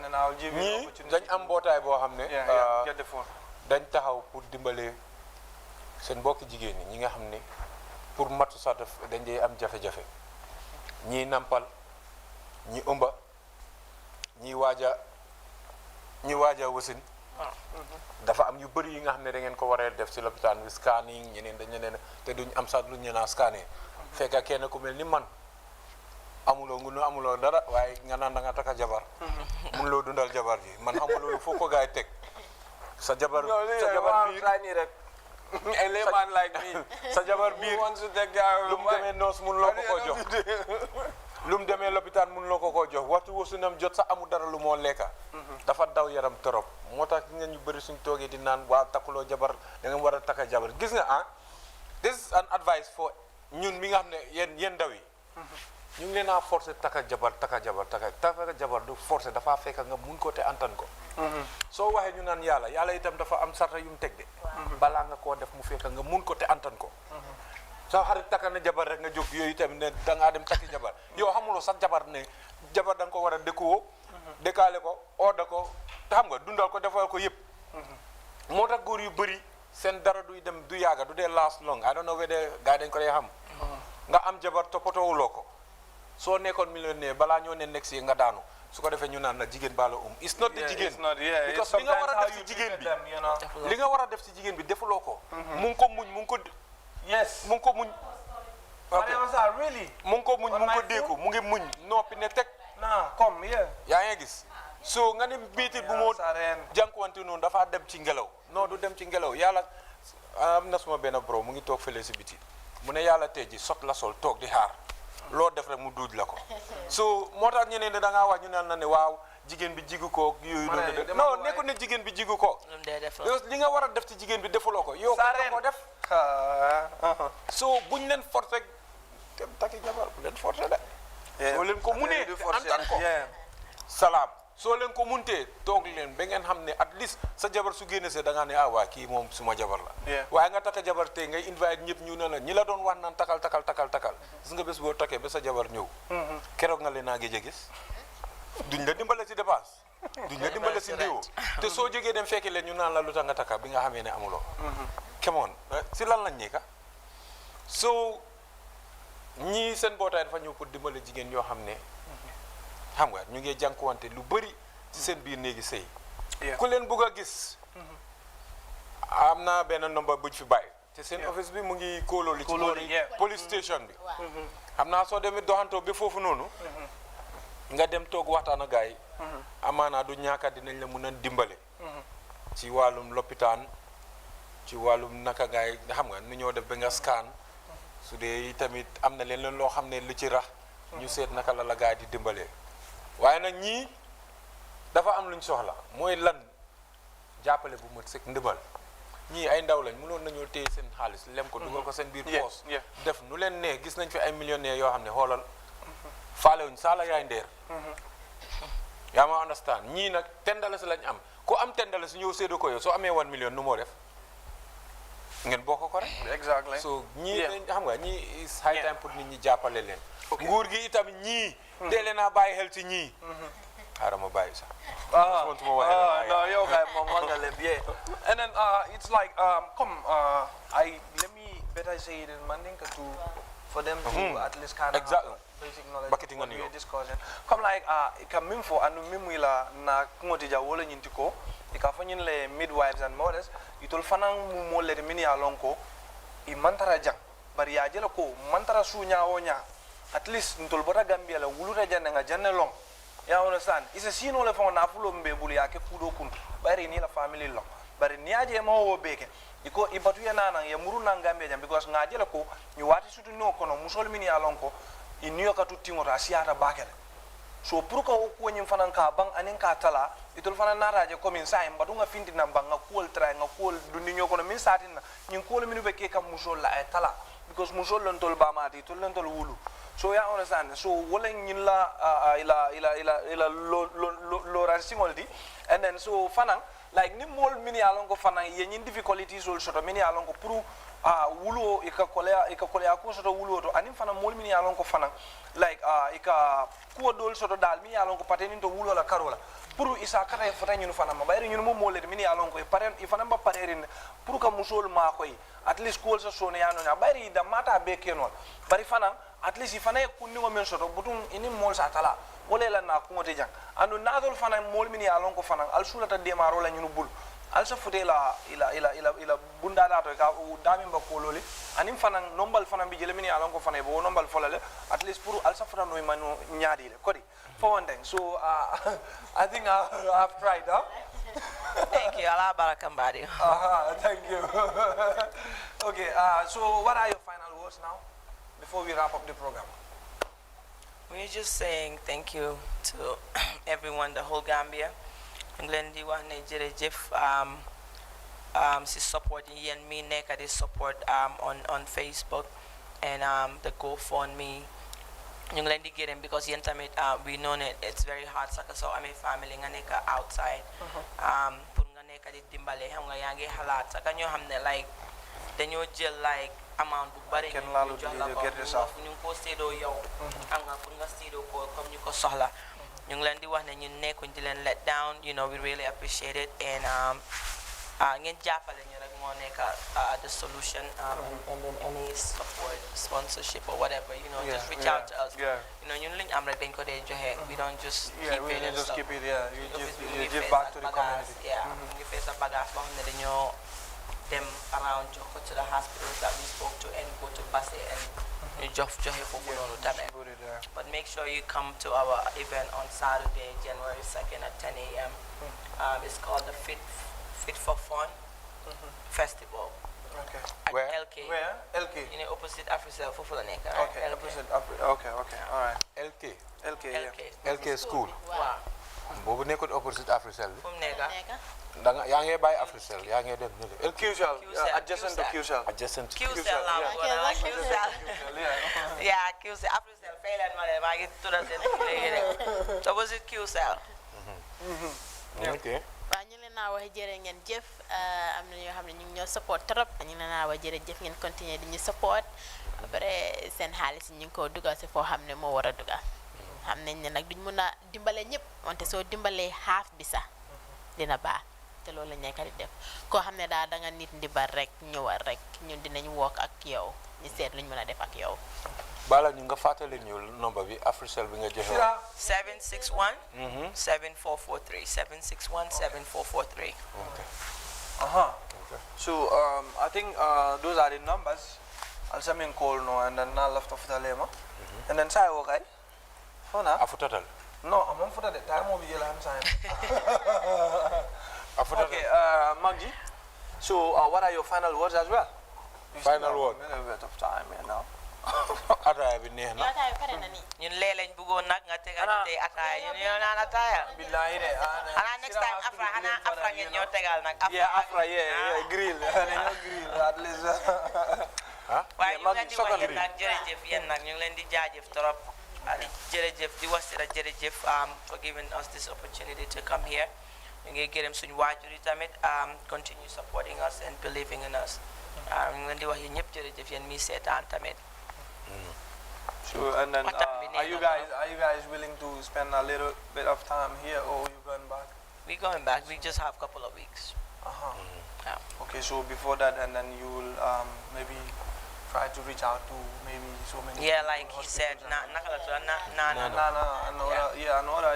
ñii dañ am mbootaay boo xam ne dañ taxaw pour dimbale seen mbokki jigéen ñi nga xam ne pour matu sax dañ dee am jafe-jafe ñii nampal ñi ëmba ñi waaja wasin dafa am yu bëri yi nga xam ne da ngeen ko waree def ci lopitaan bi scanning ñeneen dañ leen te duñ am sax lu ñu naa scanner fekk kenn ku mel ni man amuloo dara waaye nga naan da nga taka jabar mun loo dundal jabar ji man amuloo foo ko gaay teg sa jabar biir rek a layman like me sa jabar biir lu mu demee noos mun loo ko koo jox lu mu demee lopitaan mun loo ko koo jox waxtu wasunam jot sax amul dara lu moo lekka dafa daw yaram torop moo tax nga ñu bëri suñ toogee di naan waa takkuloo jabar da nga war a taka jabar gis nga this is an advice for ñun mi nga xam ne yéen ndaw yi ñu ngi leen a forcé taka jabar du forcé dafa fekk nga mun ko te antan ko soo waxee ñu naan yàlla itam dafa am sarta yu mu teg de balaa nga koo def mu fekk nga mun ko te antan ko soo xarit taka na jabar rek nga jóg yooyu itam ne da ngaa dem takki jabar yow xamuloo sax jabar da nga ko war a dëkkuwoo dëkkaale ko ooda ko te xam nga dundal ko defal ko yëpp moo tax góor yu bëri seen dara du yàgga du dee last long I don't know whether gars yi dañ ko dee xam nga am jabar toppatoowuloo ko soo nekkoon millionnaire balaa ñoo ne next yi nga daanu su ko defee ñu naan la jigéen baa la it's not the jigéen because li nga war a def ci jigéen bi li nga war a def ci jigéen bi defuloo ko mu ngi ko muñ mu ngi ko muñ mu ngi ko déeku mu ngi muñ noppi ne teg yaa ngi gis so nga ne biitit bu moo jànkuwante noonu dafa dem ci ngelaw non du dem ci ngelaw yàlla am na suma benn bro mu ngi toog fële si biti mu ne yàlla tey ji sot la sol toog di xaar loo def rek mu duuj la ko so moo tax ñeneen ne da ngaa wax ñu naan na ne waaw jigéen bi jigu ko yooyu noonu de non nekkul ne jigéen bi jigu ko yow li nga war a def ci jigéen bi defuloo ko yow ko def so buñ leen forcé dem takki jabar bu leen forcé de soo leen ko munee antan ko salaam soo leen ko muntee toog leen ba ngeen xam ne at least sa jabar su génne see da ngaa ne ah waa kii moom suma jabar la waaye nga takka jabar tey ngay invite ñëpp ñu ne la ñi la doon wax naan takal gis nga bés boo takkee ba sa jabar ñëw keroog nga leen naa géej a gis duñ la dimbale si dépense duñ la dimbale si ndéwo te soo jógee dem fekki leen ñu naan la lu tax nga takka bi nga xamee ne amuloo kemoon si lan lañ nekka soo ñii seen mbootaay dafa ñëw pour dimbale jigéen yoo xam ne xam nga ñu ngi jànkuwante lu bëri ci seen biir néegi sëy ku leen bëgg a gis am na benn number buñ fi bàyyi te seen office bi mu ngi kóolóoli ci police station bi xam naa soo demee doxantoo ba foofu noonu nga dem toog waxtaan ak gars yi amaana du ñaaka dinañ la mun a dimbale ci wàllum lopitaan ci wàllum naka gars yi xam nga nu ñoo def ba nga scan su dee tamit am na leen loo xam ne lu ci rax ñu seet naka la gars yi di dimbalee waaye nag ñii dafa am luñ soxla mooy lan jàppale bu mat sëkk ndimbal ñii ay ndaw lañ mënoon nañoo téye seen xaalis lem ko dugal ko seen biir poos def nu leen nee gis nañ fi ay millionnaires yoo xam ne xoolal faalewuñ saala yaay ndeer yaa ma understand ñii nag tendalasi lañ am ku am tendalasi ñëw séddoo ko yow soo amee 1 million nu moo def ngeen bokk ko rek exactly so ñii dañ xam nga ñii is high time pour nit ñi jàppale leen nguur gi itam ñii dee leen naa bàyyi xel ci ñii xaaral ma bàyyi sax no yow kay moom wax nga lépp and then it's like let me better say it in Mandinka for them to at least kind of exactly basic knowledge Bakiti of what ngani we're yo. discussing come like ka min fo anu mimwila na ngotija wala nyinti ko ika fanyin le midwives and mothers itol fanan mu molle de mini alonko I mantara jang bari ya jela ko mantara sunya wonya at least ntol bota gambia la wuluta janne nga janne long ya understand isa sino le fon na fulo mbe bulu ya ke fudo kun bari ni la family long bari ni aje ma wo beke iko ibatu ya nana ya muru na gambia jam because nga jela ko ni wati sutu no kono musol mini alonko iniyo ka tutingota siata bakele so pour ko ko nyim fanan ka bang anin ka tala itol fanan na raje ko min sai mbadu nga findi na bang nga kol tra nga kol dundi nyoko no min satin na nyin kol minu be ke kam musol la e tala because musol lon tol ba mati tol lon tol wulu so ya understand so wala nyin la ila lo ransingol di and then so fanan like ni mol mini alon ko fanan ye nyin difficulties sol soto mini alon ko pour wulo ika kolea ko soto wulo to anim fana mol mini alon ko fana like ika ko dol soto dal mi alon ko pateni to wulo la karola pour isa kata e fota ñun fana ma bayri ñun mo molle mini alon ko e paren e fana ba parerin pour ka musol ma koy at least ko sa sone yano na bayri da mata be kenol bari fana at least e fana ko ni men soto butun ini mol sa tala wala la na ko ngote jang anu nadol fana mol mini alon ko fana al sulata de maro la ñun bul also fute ila bunda da to ka dami ba ko loli anim fanan nombal fanan bi jele mini alon ko fanay bo nombal folale at least pour also fata no manu nyaadi le kodi for one thing so I think I have tried Thank you. Allah barakambadi. Thank you. Okay, so what are your final words now before we wrap up the program? We're just saying thank you to everyone, the whole Gambia. Nglendi wa Nigeria Jeff si support yen me neka they support on Facebook and the GoFundMe. Nglendi get him because yen time we know it it's very hard saka so I mean family nga neka outside pur nga neka di dimbale xam nga yangi halat saka ñoo xamne like dañoo jël like amount bu bari ken lalu get yourself ñu ko sédo yow am nga pour nga sédo ko comme ñu ko soxla ñu ngi leen di wax ne ñu nekkuñ di leen let down you know we really appreciate it and ngeen jàppale ñu rek moo nekk the solution and then any support sponsorship or whatever you know just reach out to us you know ñun liñ am rek dañ ko dee joxe we don't just keep it and stuff keep it you give back to the community ñu ngi fees a bagage boo xam ne dañoo dem around jox ko to the hospitals that we spoke to and go to Basse and you just joxe foofu noonu tamit but make sure you come to our event on Saturday January 2nd at 10 a.m. It's called the Fit for Fun Festival Okay. At Where? LK. Where? LK. You know, opposite Africell for Fulaneka. Okay. Opposite Africa. Okay. All right. LK. LK. Yeah. LK school. Wow. boobu nekkul opposite Africell bi. Fu mu nekk. da nga yaa ngi bàyyi Africell yaa ngi dem ñële. LK QCell. Adjacent to QCell. adjacent. QCell laa bëggoon a wax QCell. Yeah, QCell Africell fay leen ma de maa ngi tuddal seen léegi de. Opposite QCell. ok. waaw ñu leen naa wax jërë ngeen jëf am na ñoo xam ne ñu ngi ñoo support trop ñu leen naa wax jërëjëf ngeen continuer di ñu support après seen xaalis ñu ngi ko dugal si foo xam ne moo war a dugal xam nañ ne nag duñ mun a dimbale ñëpp wante soo dimbalee xaaf bi sax dina baax te loolu lañ nekk di def koo xam ne daal da nga nit ndimbal rek ñëwal rek ñun dinañ wokk ak yow ñu seet luñ mën a def ak yow. bala ñu nga fàttali ñu nombre bi Africell bi nga joxe woon. 761. 7443. 761 7443. ok. So I think those are the numbers. I'll send in call now and then I'll left off the lema. And then say okay. Fona. Afutatal. No, I'm on for the time of the yellow time. Okay, Magji. So what are your final words as well? Final word. A little bit of time, you know. ataaya bi neex na. yow pare na nii. ñun lee lañ bëggoon nag nga tegal ñu tey ataaya ñun ñoo naan ataaya. Billahi de. xanaa next time afra ngeen ñoo tegal nag. Afra, yeah, grill. Grill, at least. waaye ñu ngi leen di wax yéen nag jërëjëf yéen nag ñu ngi leen di jaajëf trop. jërëjëf di wax jërëjëf for giving us this opportunity to come here. ñu ngi gërëm suñu waajur yi tamit continue supporting us and believing in us. ñu ngi leen di wax yéen ñëpp jërëjëf yéen mi seetaan tamit. Sure, and then are you guys willing to spend a little bit of time here, or you going back? We're going back. We just have a couple of weeks. Yeah. Okay, so before that, and then you will maybe try to reach out to maybe so many. Yeah, like he said, another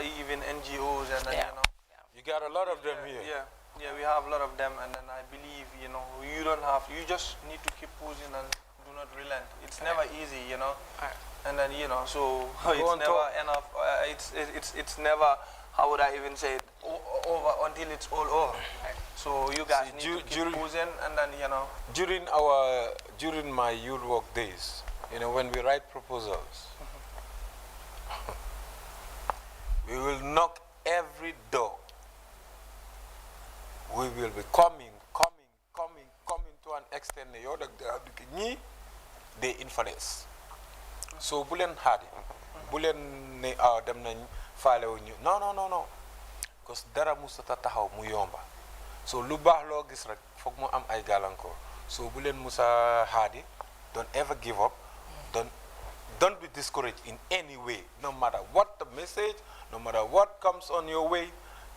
even NGOs, and then You got a lot of them here. Yeah, we have a lot of them, and then I believe you just need to keep pushing and do not relent. It's never easy, and then so it's never enough. It's never, how would I even say it, over until it's all over. So you guys need to keep pushing, and then during my youth work days, when we write proposals, we will knock every door. We will be coming to an extent they influence. So bulen hadi, bulen ne dem nañ faale wu ñu no because dara musata taxaw mu yomba. So lu baax loo gis rek foog mu am ay gàllankoor. So bulen musa hadi, don't ever give up. Don't be discouraged in any way, no matter what the message, no matter what comes on your way,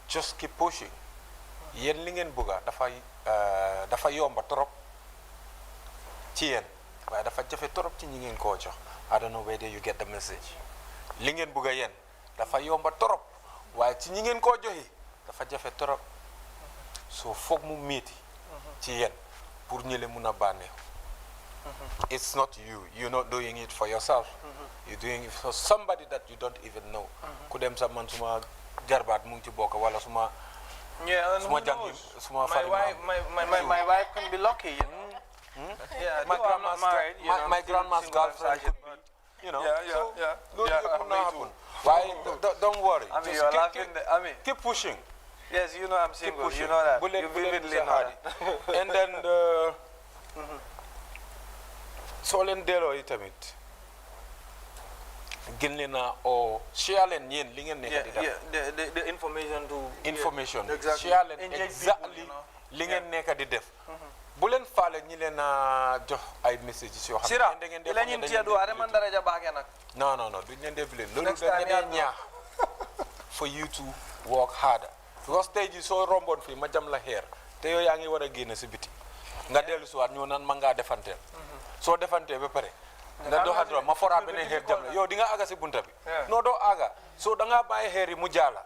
just keep pushing. Yen li ngeen bëgga dafa yomba trop ci yéen waaye dafa jafe trop ci ñi ngeen koo jox. I don't know whether you get the message. Li ngeen bëgga yéen dafa yomba trop waaye ci ñi ngeen koo joxe dafa jafe trop. So foog mu metti ci yéen pour ñële mun a bànneex. It's not you. You're not doing it for yourself. You're doing it for somebody that you don't even know. Ku dem sa man suma jarbaat mu ngi ci bokk wala suma and who knows? My wife can be lucky, Yeah, my grandma's married, my grandma's girlfriend could be, Why? Don't worry. I mean, you're laughing. Keep pushing. Yes, I'm single. You know that. You vividly know that. And then so len delo itamit. Gilena or share len yen li ngeen nekk di def. The information to information. Exactly. Share len exactly li ngeen nekk di def. Bu leen faale ñi leen a jox ay messages yoo xam ne da ngeen def la ñun tiadu are man dara ja baaxee nag. Non duñ leen def leen loolu dañ leen ñaax for you to work harder because tey ji soo romboon fii ma jam la xeer te yow yaa ngi war a génn si biti nga dellu si waat ñëw naan ma ngaa defanteel soo defantee ba pare nga doxatoo ma foraat beneen xeer jam la yow di nga aga si bunta bi non doo aga soo da ngaa bàyyi xeer yi mu jaala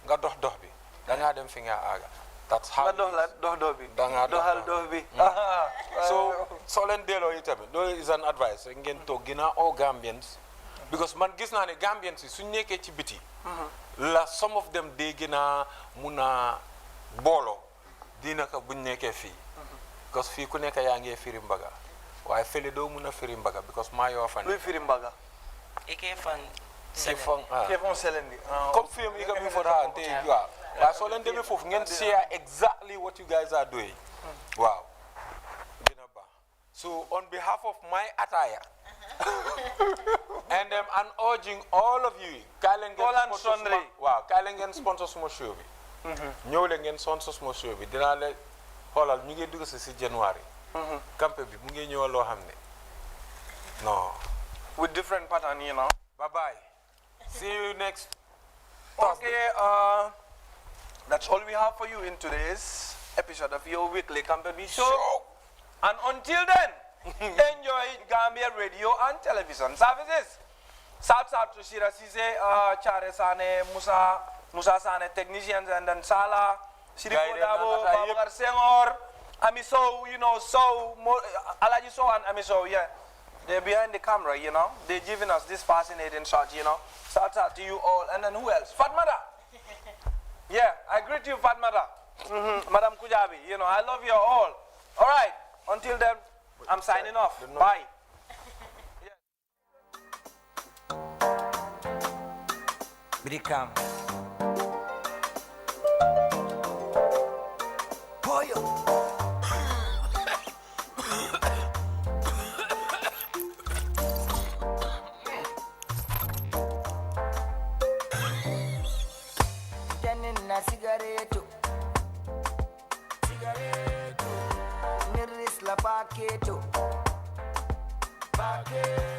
nga dox bi da ngaa dem fi nga aga. That's how so len delo itamit loolu is an advice ngeen toog ginnaaw all Gambians because man gis naa ne Gambians yi suñ nekkee ci biti la some of them day gën a mun a booloo dina ko buñ nekkee fii because fii ku nekk yaa ngi firi mbaga waaye fële doo mun a firi mbaga because maa yoo fa luy firi mbaga ike fan ke fon selendi comme film yi mi fo da te waaw waaw soo leen demee foofu ngeen share exactly what you guys are doing waaw dina baax so on behalf of my attire and I'm urging all of you kaay leen ngeen sponsor waaw kaay leen ngeen sponsor suma show bi ñëw leen ngeen sponsor suma show bi dinaa leen xoolal ñu ngi dugg si January Campeh bi mu ngi ñëw loo xam ne non with different pattern you know bye bye see you next okay that's all we have for you in today's episode of your weekly Campeh show and until then enjoy Gambia radio and television services. Shout out to Shira Sise, Chare Sane, Musa Sane technicians, and then Sala, Shiripo Dabo, Babakar Senghor, Amiso, you know, Alaji So and Amiso, yeah. They're behind the camera, you know. They're giving us this fascinating shot, you know. Shout out to you all. And then who else? Fatmada. Yeah, I greet you, Fatmada. Madam Kujabi, you know, I love you all. All right, until then. I'm signing off. Bye. Bricam. Pollo. Janina cigaretto. Cigaretto. Niris la paqueto. Paqueto.